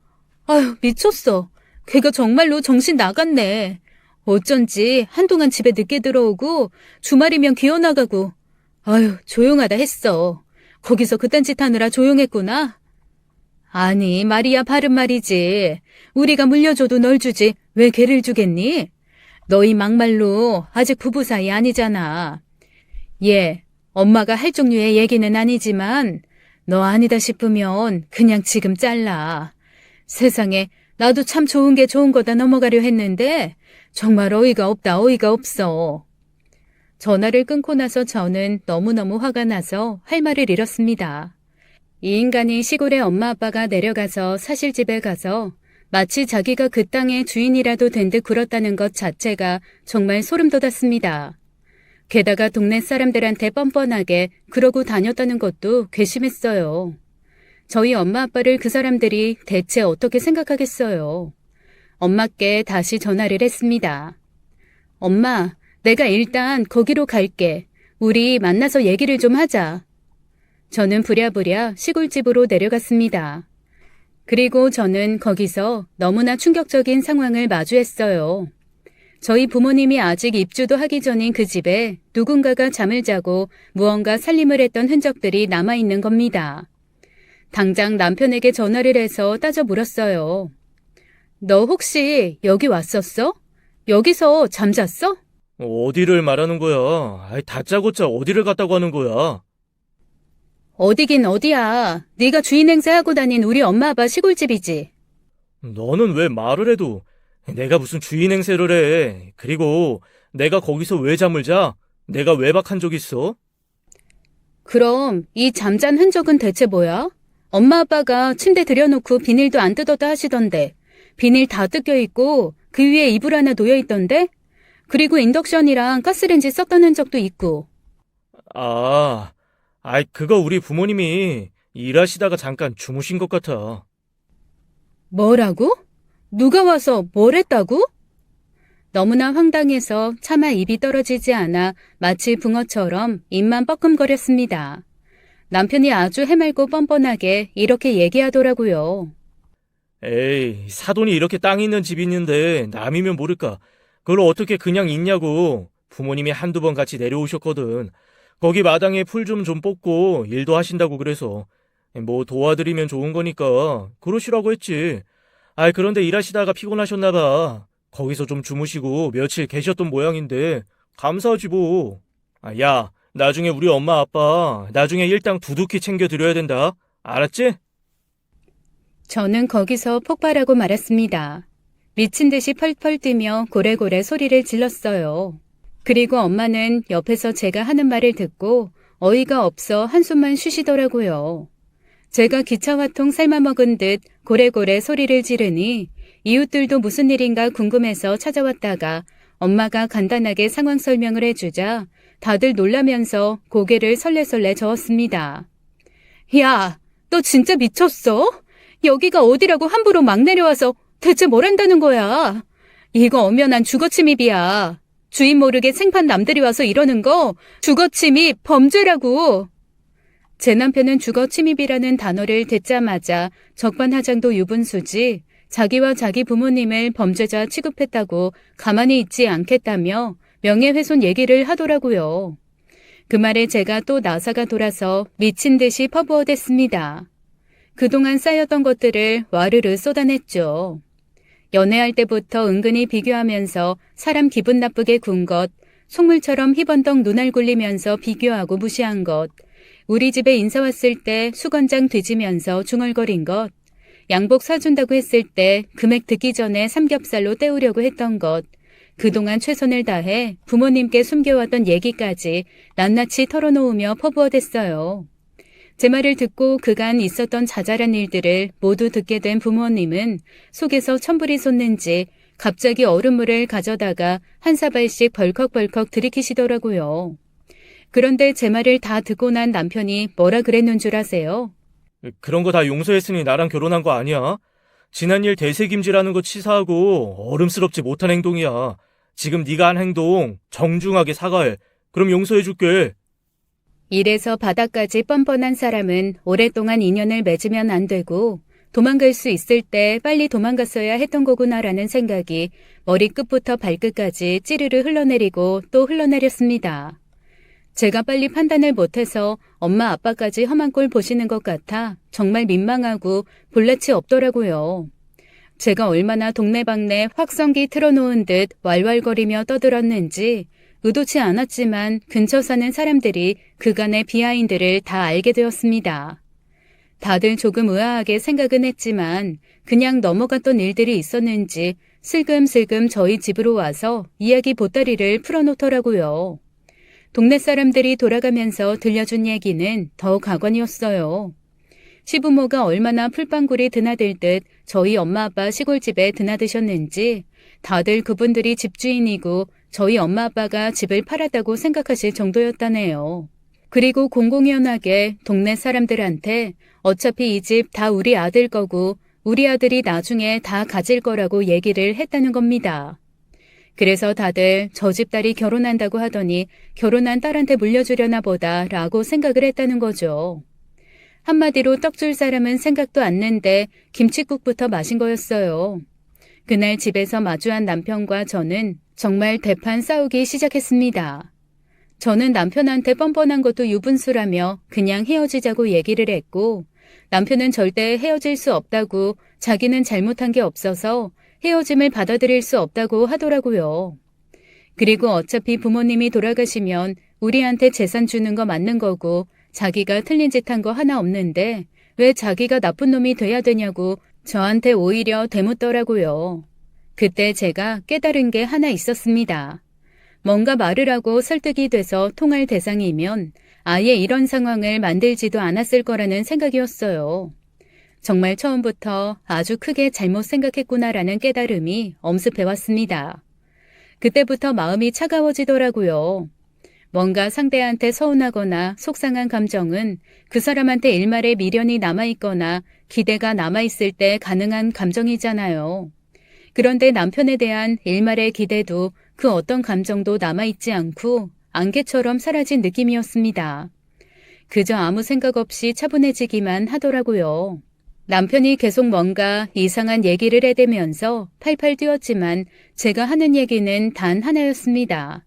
아휴 미쳤어. 걔가 정말로 정신 나갔네. 어쩐지 한동안 집에 늦게 들어오고 주말이면 기어나가고 아휴 조용하다 했어. 거기서 그딴 짓 하느라 조용했구나. 아니 말이야 바른 말이지. 우리가 물려줘도 널 주지 왜 걔를 주겠니? 너희 막말로 아직 부부 사이 아니잖아. 얘 엄마가 할 종류의 얘기는 아니지만 너 아니다 싶으면 그냥 지금 잘라. 세상에 나도 참 좋은 게 좋은 거다 넘어가려 했는데 정말 어이가 없다 어이가 없어. 전화를 끊고 나서 저는 너무너무 화가 나서 할 말을 잃었습니다. 이 인간이 시골에 엄마 아빠가 내려가서 사실 집에 가서 마치 자기가 그 땅의 주인이라도 된 듯 굴었다는 것 자체가 정말 소름 돋았습니다. 게다가 동네 사람들한테 뻔뻔하게 그러고 다녔다는 것도 괘씸했어요. 저희 엄마 아빠를 그 사람들이 대체 어떻게 생각하겠어요. 엄마께 다시 전화를 했습니다. 엄마, 내가 일단 거기로 갈게. 우리 만나서 얘기를 좀 하자. 저는 부랴부랴 시골집으로 내려갔습니다. 그리고 저는 거기서 너무나 충격적인 상황을 마주했어요. 저희 부모님이 아직 입주도 하기 전인 그 집에 누군가가 잠을 자고 무언가 살림을 했던 흔적들이 남아있는 겁니다. 당장 남편에게 전화를 해서 따져 물었어요. 너 혹시 여기 왔었어? 여기서 잠잤어? 어디를 말하는 거야? 아이, 다짜고짜 어디를 갔다고 하는 거야? 어디긴 어디야. 네가 주인 행세하고 다닌 우리 엄마 아빠 시골집이지. 너는 왜 말을 해도 내가 무슨 주인 행세를 해? 그리고 내가 거기서 왜 잠을 자? 내가 외박한 적 있어? 그럼 이 잠잔 흔적은 대체 뭐야? 엄마 아빠가 침대 들여놓고 비닐도 안 뜯었다 하시던데 비닐 다 뜯겨 있고 그 위에 이불 하나 놓여 있던데? 그리고 인덕션이랑 가스레인지 썼던 흔적도 있고. 그거 우리 부모님이 일하시다가 잠깐 주무신 것 같아. 뭐라고? 누가 와서 뭘 했다고? 너무나 황당해서 차마 입이 떨어지지 않아 마치 붕어처럼 입만 뻐끔거렸습니다. 남편이 아주 해맑고 뻔뻔하게 이렇게 얘기하더라고요. 에이, 사돈이 이렇게 땅 있는 집 있는데 남이면 모를까. 그걸 어떻게 그냥 있냐고. 부모님이 한두 번 같이 내려오셨거든. 거기 마당에 풀 좀 뽑고 일도 하신다고 그래서. 뭐 도와드리면 좋은 거니까 그러시라고 했지. 그런데 일하시다가 피곤하셨나 봐. 거기서 좀 주무시고 며칠 계셨던 모양인데 감사하지 뭐. 야, 나중에 우리 엄마 아빠 나중에 일당 두둑히 챙겨드려야 된다. 알았지? 저는 거기서 폭발하고 말았습니다. 미친 듯이 펄펄 뛰며 고래고래 소리를 질렀어요. 그리고 엄마는 옆에서 제가 하는 말을 듣고 어이가 없어 한숨만 쉬시더라고요. 제가 기차화통 삶아먹은 듯 고래고래 소리를 지르니 이웃들도 무슨 일인가 궁금해서 찾아왔다가 엄마가 간단하게 상황 설명을 해주자 다들 놀라면서 고개를 설레설레 저었습니다. 야, 너 진짜 미쳤어? 여기가 어디라고 함부로 막 내려와서 대체 뭘 한다는 거야? 이거 엄연한 주거침입이야. 주인 모르게 생판 남들이 와서 이러는 거 주거침입 범죄라고. 제 남편은 주거침입이라는 단어를 듣자마자 적반하장도 유분수지 자기와 자기 부모님을 범죄자 취급했다고 가만히 있지 않겠다며 명예훼손 얘기를 하더라고요. 그 말에 제가 또 나사가 돌아서 미친 듯이 퍼부어댔습니다. 그동안 쌓였던 것들을 와르르 쏟아냈죠. 연애할 때부터 은근히 비교하면서 사람 기분 나쁘게 군 것, 속물처럼 희번덕 눈알 굴리면서 비교하고 무시한 것, 우리 집에 인사 왔을 때 수건장 뒤지면서 중얼거린 것, 양복 사준다고 했을 때 금액 듣기 전에 삼겹살로 때우려고 했던 것, 그동안 최선을 다해 부모님께 숨겨왔던 얘기까지 낱낱이 털어놓으며 퍼부어댔어요. 제 말을 듣고 그간 있었던 자잘한 일들을 모두 듣게 된 부모님은 속에서 천불이 솟는지 갑자기 얼음물을 가져다가 한 사발씩 벌컥벌컥 들이키시더라고요. 그런데 제 말을 다 듣고 난 남편이 뭐라 그랬는 줄 아세요? 그런 거 다 용서했으니 나랑 결혼한 거 아니야? 지난 일 되새김질하는 거 치사하고 어름스럽지 못한 행동이야. 지금 네가 한 행동 정중하게 사과해. 그럼 용서해줄게. 이래서 바닥까지 뻔뻔한 사람은 오랫동안 인연을 맺으면 안 되고 도망갈 수 있을 때 빨리 도망갔어야 했던 거구나라는 생각이 머리끝부터 발끝까지 찌르르 흘러내리고 또 흘러내렸습니다. 제가 빨리 판단을 못해서 엄마 아빠까지 험한 꼴 보시는 것 같아 정말 민망하고 볼낯이 없더라고요. 제가 얼마나 동네방네 확성기 틀어놓은 듯 왈왈거리며 떠들었는지 의도치 않았지만 근처 사는 사람들이 그간의 비하인드를 다 알게 되었습니다. 다들 조금 의아하게 생각은 했지만 그냥 넘어갔던 일들이 있었는지 슬금슬금 저희 집으로 와서 이야기 보따리를 풀어놓더라고요. 동네 사람들이 돌아가면서 들려준 얘기는 더 가관이었어요. 시부모가 얼마나 풀빵굴이 드나들 듯 저희 엄마 아빠 시골집에 드나드셨는지 다들 그분들이 집주인이고 저희 엄마 아빠가 집을 팔았다고 생각하실 정도였다네요. 그리고 공공연하게 동네 사람들한테 어차피 이 집 다 우리 아들 거고 우리 아들이 나중에 다 가질 거라고 얘기를 했다는 겁니다. 그래서 다들 저 집 딸이 결혼한다고 하더니 결혼한 딸한테 물려주려나 보다 라고 생각을 했다는 거죠. 한마디로 떡줄 사람은 생각도 않는데 김칫국부터 마신 거였어요. 그날 집에서 마주한 남편과 저는 정말 대판 싸우기 시작했습니다. 저는 남편한테 뻔뻔한 것도 유분수라며 그냥 헤어지자고 얘기를 했고 남편은 절대 헤어질 수 없다고 자기는 잘못한 게 없어서 헤어짐을 받아들일 수 없다고 하더라고요. 그리고 어차피 부모님이 돌아가시면 우리한테 재산 주는 거 맞는 거고 자기가 틀린 짓 한 거 하나 없는데 왜 자기가 나쁜 놈이 돼야 되냐고 저한테 오히려 대묻더라고요. 그때 제가 깨달은 게 하나 있었습니다. 뭔가 말을 하고 설득이 돼서 통할 대상이면 아예 이런 상황을 만들지도 않았을 거라는 생각이었어요. 정말 처음부터 아주 크게 잘못 생각했구나라는 깨달음이 엄습해왔습니다. 그때부터 마음이 차가워지더라고요. 뭔가 상대한테 서운하거나 속상한 감정은 그 사람한테 일말의 미련이 남아있거나 기대가 남아있을 때 가능한 감정이잖아요. 그런데 남편에 대한 일말의 기대도 그 어떤 감정도 남아있지 않고 안개처럼 사라진 느낌이었습니다. 그저 아무 생각 없이 차분해지기만 하더라고요. 남편이 계속 뭔가 이상한 얘기를 해대면서 팔팔 뛰었지만 제가 하는 얘기는 단 하나였습니다.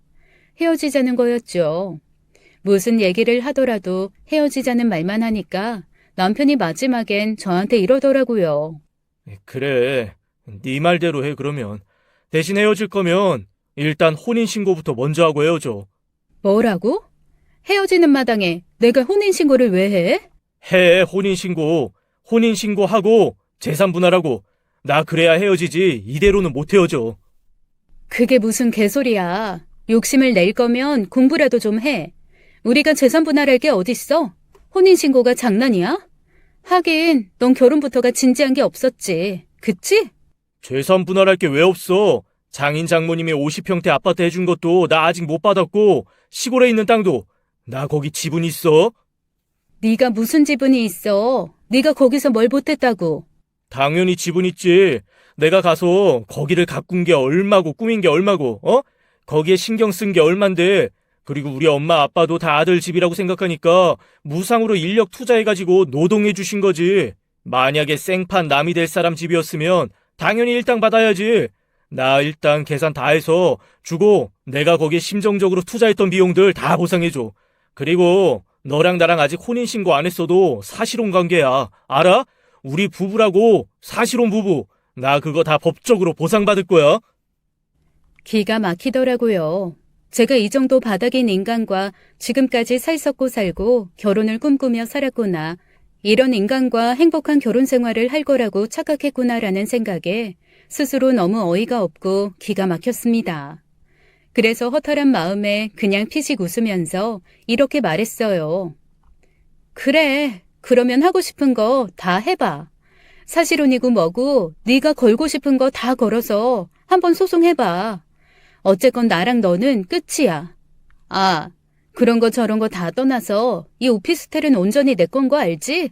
헤어지자는 거였죠. 무슨 얘기를 하더라도 헤어지자는 말만 하니까 남편이 마지막엔 저한테 이러더라고요. 그래, 네 말대로 해 그러면. 대신 헤어질 거면 일단 혼인신고부터 먼저 하고 헤어져. 뭐라고? 헤어지는 마당에 내가 혼인신고를 왜 해? 해, 혼인신고. 혼인신고하고 재산 분할하고. 나 그래야 헤어지지 이대로는 못 헤어져. 그게 무슨 개소리야. 욕심을 낼 거면 공부라도 좀 해. 우리가 재산 분할할 게 어딨어? 혼인신고가 장난이야? 하긴 넌 결혼부터가 진지한 게 없었지. 그치? 재산 분할할 게 왜 없어? 장인 장모님이 50평대 아파트 해준 것도 나 아직 못 받았고 시골에 있는 땅도 나 거기 지분 있어? 네가 무슨 지분이 있어? 네가 거기서 뭘 못했다고? 당연히 지분 있지. 내가 가서 거기를 가꾼 게 얼마고 꾸민 게 얼마고, 어? 거기에 신경 쓴 게 얼만데. 그리고 우리 엄마 아빠도 다 아들 집이라고 생각하니까 무상으로 인력 투자해가지고 노동해 주신 거지. 만약에 생판 남이 될 사람 집이었으면 당연히 일당 받아야지. 나 일단 계산 다 해서 주고 내가 거기에 심정적으로 투자했던 비용들 다 보상해줘. 그리고 너랑 나랑 아직 혼인신고 안 했어도 사실혼 관계야. 알아? 우리 부부라고. 사실혼 부부. 나 그거 다 법적으로 보상받을 거야. 기가 막히더라고요. 제가 이 정도 바닥인 인간과 지금까지 살썩고 살고 결혼을 꿈꾸며 살았구나. 이런 인간과 행복한 결혼 생활을 할 거라고 착각했구나라는 생각에 스스로 너무 어이가 없고 기가 막혔습니다. 그래서 허탈한 마음에 그냥 피식 웃으면서 이렇게 말했어요. 그래, 그러면 하고 싶은 거 다 해봐. 사실혼이고 뭐고 네가 걸고 싶은 거 다 걸어서 한번 소송해봐. 어쨌건 나랑 너는 끝이야. 아, 그런 거 저런 거 다 떠나서 이 오피스텔은 온전히 내 건 거 알지?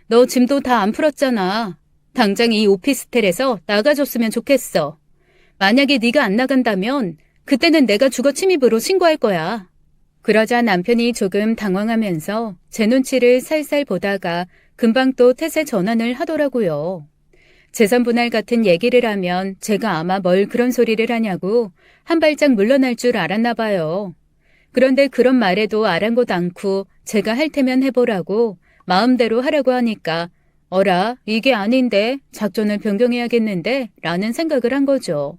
너 짐도 다 안 풀었잖아. 당장 이 오피스텔에서 나가줬으면 좋겠어. 만약에 네가 안 나간다면 그때는 내가 주거 침입으로 신고할 거야. 그러자 남편이 조금 당황하면서 제 눈치를 살살 보다가 금방 또 태세 전환을 하더라고요. 재산 분할 같은 얘기를 하면 제가 아마 뭘 그런 소리를 하냐고 한 발짝 물러날 줄 알았나 봐요. 그런데 그런 말에도 아랑곳 않고 제가 할 테면 해보라고 마음대로 하라고 하니까 어라, 이게 아닌데 작전을 변경해야겠는데 라는 생각을 한 거죠.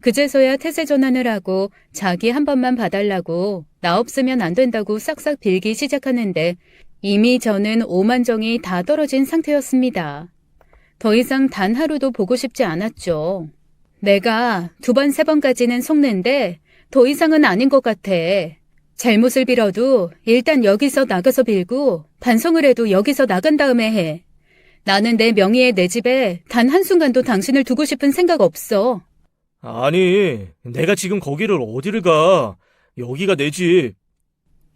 그제서야 태세 전환을 하고 자기 한 번만 봐달라고 나 없으면 안 된다고 싹싹 빌기 시작하는데 이미 저는 오만정이 다 떨어진 상태였습니다. 더 이상 단 하루도 보고 싶지 않았죠. 내가 2번, 3번까지는 속는데 더 이상은 아닌 것 같아. 잘못을 빌어도 일단 여기서 나가서 빌고 반성을 해도 여기서 나간 다음에 해. 나는 내 명의의 내 집에 단 한순간도 당신을 두고 싶은 생각 없어. 아니, 내가 지금 거기를 어디를 가? 여기가 내 집.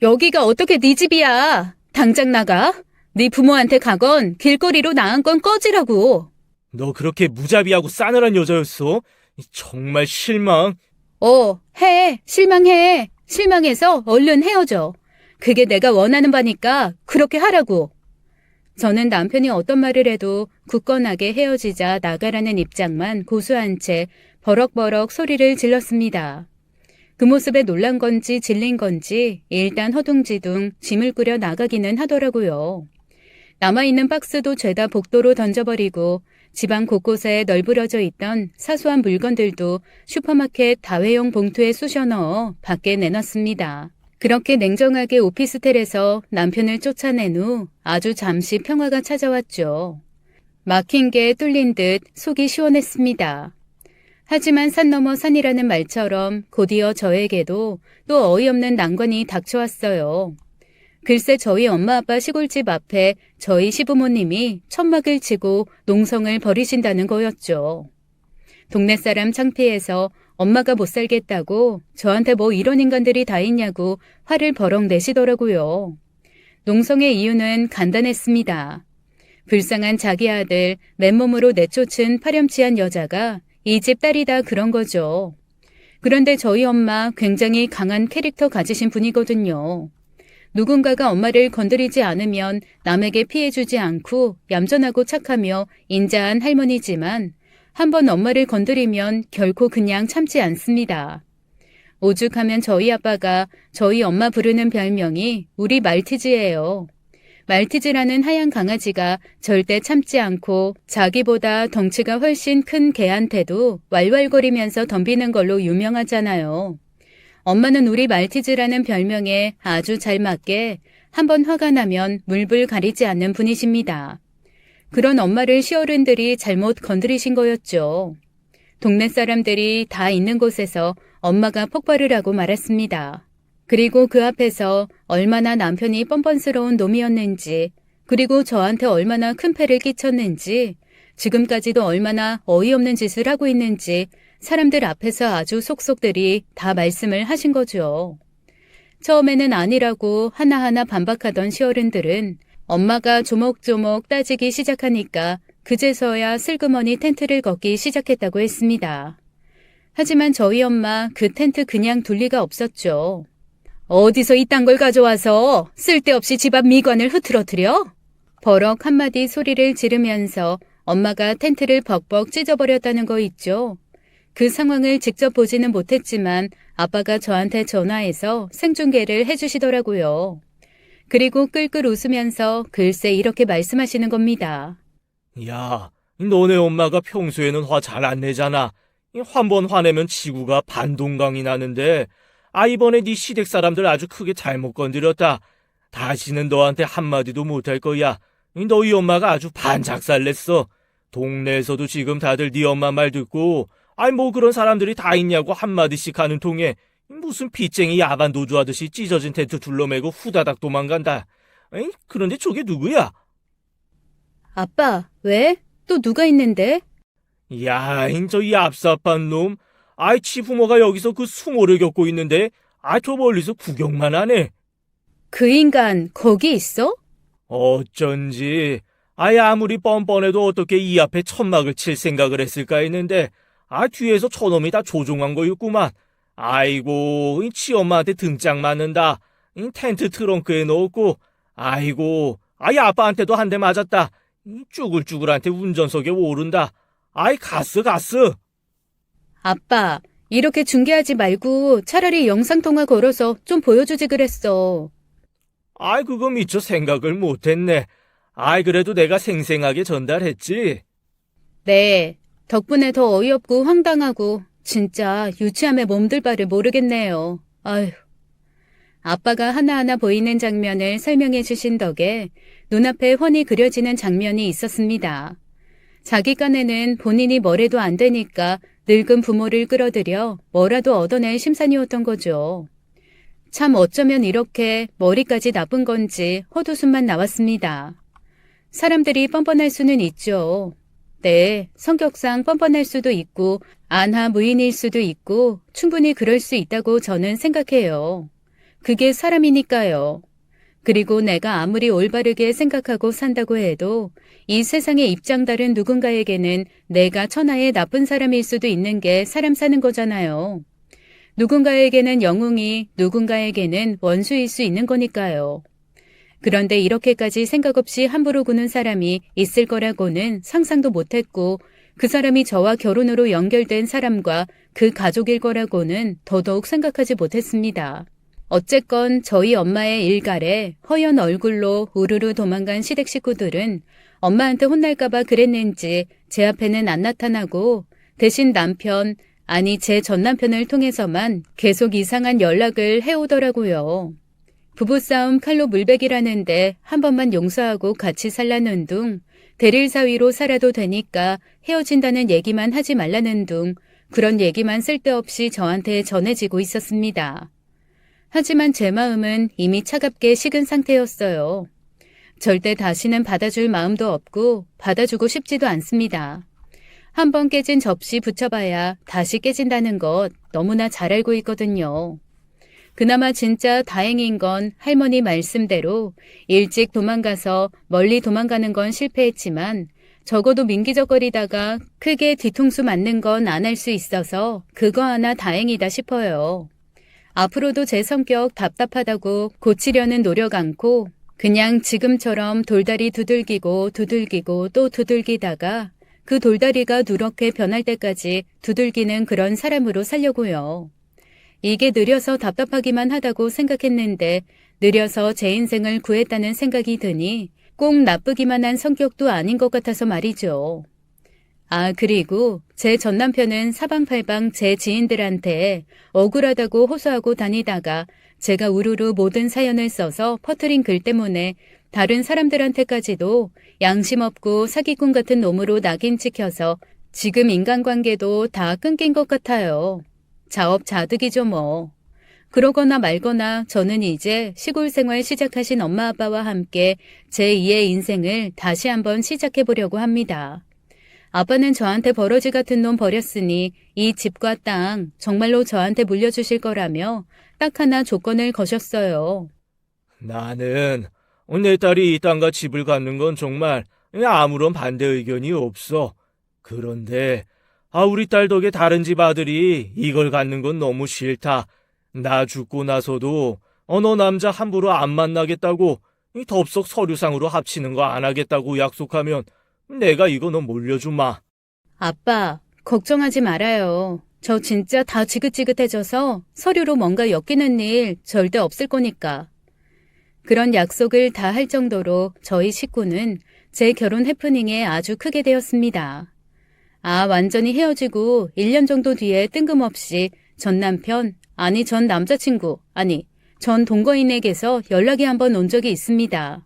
여기가 어떻게 네 집이야? 당장 나가. 네 부모한테 가건 길거리로 나간 건 꺼지라고. 너 그렇게 무자비하고 싸늘한 여자였어? 정말 실망. 해. 실망해. 실망해서 얼른 헤어져. 그게 내가 원하는 바니까 그렇게 하라고. 저는 남편이 어떤 말을 해도 굳건하게 헤어지자 나가라는 입장만 고수한 채 버럭버럭 소리를 질렀습니다. 그 모습에 놀란 건지 질린 건지 일단 허둥지둥 짐을 꾸려 나가기는 하더라고요. 남아있는 박스도 죄다 복도로 던져버리고 집안 곳곳에 널브러져 있던 사소한 물건들도 슈퍼마켓 다회용 봉투에 쑤셔 넣어 밖에 내놨습니다. 그렇게 냉정하게 오피스텔에서 남편을 쫓아낸 후 아주 잠시 평화가 찾아왔죠. 막힌 게 뚫린 듯 속이 시원했습니다. 하지만 산 넘어 산이라는 말처럼 곧이어 저에게도 또 어이없는 난관이 닥쳐왔어요. 글쎄 저희 엄마 아빠 시골집 앞에 저희 시부모님이 천막을 치고 농성을 벌이신다는 거였죠. 동네 사람 창피해서 엄마가 못 살겠다고 저한테 뭐 이런 인간들이 다 있냐고 화를 버럭 내시더라고요. 농성의 이유는 간단했습니다. 불쌍한 자기 아들 맨몸으로 내쫓은 파렴치한 여자가 이 집 딸이다 그런 거죠. 그런데 저희 엄마 굉장히 강한 캐릭터 가지신 분이거든요. 누군가가 엄마를 건드리지 않으면 남에게 피해주지 않고 얌전하고 착하며 인자한 할머니지만 한번 엄마를 건드리면 결코 그냥 참지 않습니다. 오죽하면 저희 아빠가 저희 엄마 부르는 별명이 우리 말티즈예요. 말티즈라는 하얀 강아지가 절대 참지 않고 자기보다 덩치가 훨씬 큰 개한테도 왈왈거리면서 덤비는 걸로 유명하잖아요. 엄마는 우리 말티즈라는 별명에 아주 잘 맞게 한번 화가 나면 물불 가리지 않는 분이십니다. 그런 엄마를 시어른들이 잘못 건드리신 거였죠. 동네 사람들이 다 있는 곳에서 엄마가 폭발을 하고 말았습니다. 그리고 그 앞에서 얼마나 남편이 뻔뻔스러운 놈이었는지, 그리고 저한테 얼마나 큰 패를 끼쳤는지, 지금까지도 얼마나 어이없는 짓을 하고 있는지 사람들 앞에서 아주 속속들이 다 말씀을 하신 거죠. 처음에는 아니라고 하나하나 반박하던 시어른들은 엄마가 조목조목 따지기 시작하니까 그제서야 슬그머니 텐트를 걷기 시작했다고 했습니다. 하지만 저희 엄마 그 텐트 그냥 둘 리가 없었죠. 어디서 이딴 걸 가져와서 쓸데없이 집 앞 미관을 흐트러뜨려? 버럭 한마디 소리를 지르면서 엄마가 텐트를 벅벅 찢어버렸다는 거 있죠. 그 상황을 직접 보지는 못했지만 아빠가 저한테 전화해서 생중계를 해주시더라고요. 그리고 끌끌 웃으면서 글쎄 이렇게 말씀하시는 겁니다. 야, 너네 엄마가 평소에는 화 잘 안 내잖아. 한 번 화내면 지구가 반동강이 나는데, 이번에 네 시댁 사람들 아주 크게 잘못 건드렸다. 다시는 너한테 한마디도 못할 거야. 너희 엄마가 아주 반작살냈어. 동네에서도 지금 다들 네 엄마 말 듣고, 뭐 그런 사람들이 다 있냐고 한마디씩 하는 통에 무슨 빚쟁이 야반 도주하듯이 찢어진 텐트 둘러매고 후다닥 도망간다. 그런데 저게 누구야? 아빠, 왜? 또 누가 있는데? 야, 저 얍삽한 놈. 치부모가 여기서 그 수모를 겪고 있는데, 저 멀리서 구경만 하네. 그 인간 거기 있어? 어쩐지. 아무리 뻔뻔해도 어떻게 이 앞에 천막을 칠 생각을 했을까 했는데, 뒤에서 저놈이 다 조종한 거였구만. 아이고, 이 치엄마한테 등짝 맞는다. 이 텐트 트렁크에 넣었고, 아이고, 아빠한테도 한 대 맞았다. 이 쭈글쭈글한테 운전석에 오른다. 가스. 아빠, 이렇게 중계하지 말고 차라리 영상통화 걸어서 좀 보여주지 그랬어. 그거 미처 생각을 못했네. 그래도 내가 생생하게 전달했지. 네, 덕분에 더 어이없고 황당하고 진짜 유치함에 몸둘 바를 모르겠네요. 아휴. 아빠가 하나하나 보이는 장면을 설명해 주신 덕에 눈앞에 훤히 그려지는 장면이 있었습니다. 자기 깐에는 본인이 뭐래도 안 되니까 늙은 부모를 끌어들여 뭐라도 얻어낼 심산이었던 거죠. 참 어쩌면 이렇게 머리까지 나쁜 건지 헛웃음만 나왔습니다. 사람들이 뻔뻔할 수는 있죠. 네, 성격상 뻔뻔할 수도 있고 안하무인일 수도 있고 충분히 그럴 수 있다고 저는 생각해요. 그게 사람이니까요. 그리고 내가 아무리 올바르게 생각하고 산다고 해도 이 세상에 입장 다른 누군가에게는 내가 천하의 나쁜 사람일 수도 있는 게 사람 사는 거잖아요. 누군가에게는 영웅이, 누군가에게는 원수일 수 있는 거니까요. 그런데 이렇게까지 생각 없이 함부로 구는 사람이 있을 거라고는 상상도 못했고 그 사람이 저와 결혼으로 연결된 사람과 그 가족일 거라고는 더더욱 생각하지 못했습니다. 어쨌건 저희 엄마의 일갈에 허연 얼굴로 우르르 도망간 시댁 식구들은 엄마한테 혼날까봐 그랬는지 제 앞에는 안 나타나고 대신 남편, 아니 제 전남편을 통해서만 계속 이상한 연락을 해오더라고요. 부부싸움 칼로 물베기라는데 한 번만 용서하고 같이 살라는 둥, 대릴 사위로 살아도 되니까 헤어진다는 얘기만 하지 말라는 둥, 그런 얘기만 쓸데없이 저한테 전해지고 있었습니다. 하지만 제 마음은 이미 차갑게 식은 상태였어요. 절대 다시는 받아줄 마음도 없고 받아주고 싶지도 않습니다. 한 번 깨진 접시 붙여봐야 다시 깨진다는 것 너무나 잘 알고 있거든요. 그나마 진짜 다행인 건 할머니 말씀대로 일찍 도망가서 멀리 도망가는 건 실패했지만 적어도 민기적거리다가 크게 뒤통수 맞는 건 안 할 수 있어서 그거 하나 다행이다 싶어요. 앞으로도 제 성격 답답하다고 고치려는 노력 않고 그냥 지금처럼 돌다리 두들기고 또 두들기다가 그 돌다리가 누렇게 변할 때까지 두들기는 그런 사람으로 살려고요. 이게 느려서 답답하기만 하다고 생각했는데 느려서 제 인생을 구했다는 생각이 드니 꼭 나쁘기만 한 성격도 아닌 것 같아서 말이죠. 그리고 제 전남편은 사방팔방 제 지인들한테 억울하다고 호소하고 다니다가 제가 우르르 모든 사연을 써서 퍼뜨린 글 때문에 다른 사람들한테까지도 양심 없고 사기꾼 같은 놈으로 낙인 찍혀서 지금 인간관계도 다 끊긴 것 같아요. 자업자득이죠 뭐. 그러거나 말거나 저는 이제 시골 생활 시작하신 엄마 아빠와 함께 제2의 인생을 다시 한번 시작해보려고 합니다. 아빠는 저한테 버러지 같은 놈 버렸으니 이 집과 땅 정말로 저한테 물려주실 거라며 딱 하나 조건을 거셨어요. 나는 내 딸이 이 땅과 집을 갖는 건 정말 아무런 반대 의견이 없어. 그런데 우리 딸 덕에 다른 집 아들이 이걸 갖는 건 너무 싫다. 나 죽고 나서도 너 남자 함부로 안 만나겠다고 덥석 서류상으로 합치는 거 안 하겠다고 약속하면 내가 이거 너 몰려주마. 아빠, 걱정하지 말아요. 저 진짜 다 지긋지긋해져서 서류로 뭔가 엮이는 일 절대 없을 거니까. 그런 약속을 다 할 정도로 저희 식구는 제 결혼 해프닝에 아주 크게 되었습니다. 완전히 헤어지고 1년 정도 뒤에 뜬금없이 전 남편, 아니 전 남자친구, 아니 전 동거인에게서 연락이 한번 온 적이 있습니다.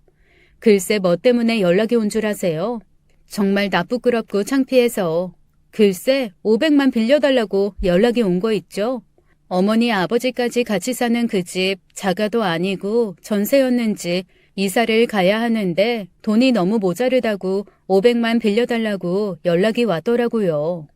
글쎄 뭐 때문에 연락이 온 줄 아세요? 정말 나쁘끄럽고 창피해서 글쎄 500만 빌려달라고 연락이 온 거 있죠. 어머니 아버지까지 같이 사는 그 집 자가도 아니고 전세였는지 이사를 가야 하는데 돈이 너무 모자르다고 500만 빌려달라고 연락이 왔더라고요.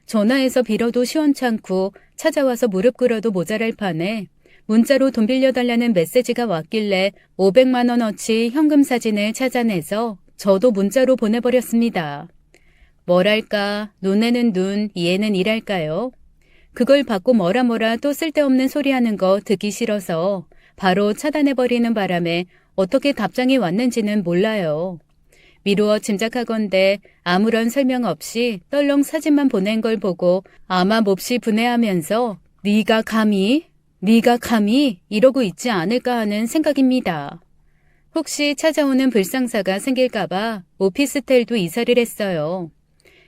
전화해서 빌어도 시원찮고 찾아와서 무릎 꿇어도 모자랄 판에 문자로 돈 빌려달라는 메시지가 왔길래 500만 원어치 현금 사진을 찾아내서 저도 문자로 보내버렸습니다. 뭐랄까 눈에는 눈, 이에는 이랄까요? 그걸 받고 뭐라 또 쓸데없는 소리 하는 거 듣기 싫어서 바로 차단해버리는 바람에 어떻게 답장이 왔는지는 몰라요. 미루어 짐작하건대 아무런 설명 없이 떨렁 사진만 보낸 걸 보고 아마 몹시 분해하면서 네가 감히 이러고 있지 않을까 하는 생각입니다. 혹시 찾아오는 불상사가 생길까봐 오피스텔도 이사를 했어요.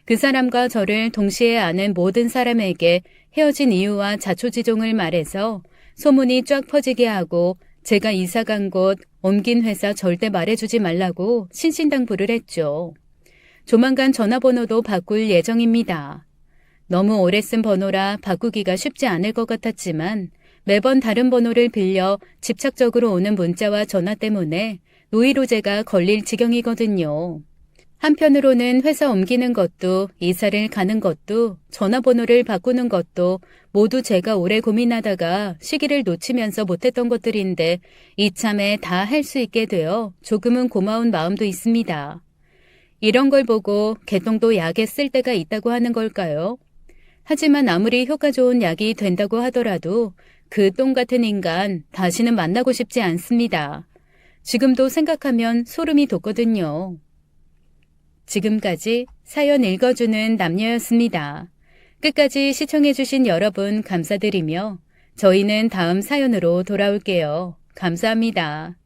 그 사람과 저를 동시에 아는 모든 사람에게 헤어진 이유와 자초지종을 말해서 소문이 쫙 퍼지게 하고 제가 이사 간 곳, 옮긴 회사 절대 말해주지 말라고 신신당부를 했죠. 조만간 전화번호도 바꿀 예정입니다. 너무 오래 쓴 번호라 바꾸기가 쉽지 않을 것 같았지만 매번 다른 번호를 빌려 집착적으로 오는 문자와 전화 때문에 노이로제가 걸릴 지경이거든요. 한편으로는 회사 옮기는 것도 이사를 가는 것도 전화번호를 바꾸는 것도 모두 제가 오래 고민하다가 시기를 놓치면서 못했던 것들인데 이참에 다 할 수 있게 되어 조금은 고마운 마음도 있습니다. 이런 걸 보고 개똥도 약에 쓸 때가 있다고 하는 걸까요? 하지만 아무리 효과 좋은 약이 된다고 하더라도 그 똥 같은 인간 다시는 만나고 싶지 않습니다. 지금도 생각하면 소름이 돋거든요. 지금까지 사연 읽어주는 남녀였습니다. 끝까지 시청해주신 여러분 감사드리며 저희는 다음 사연으로 돌아올게요. 감사합니다.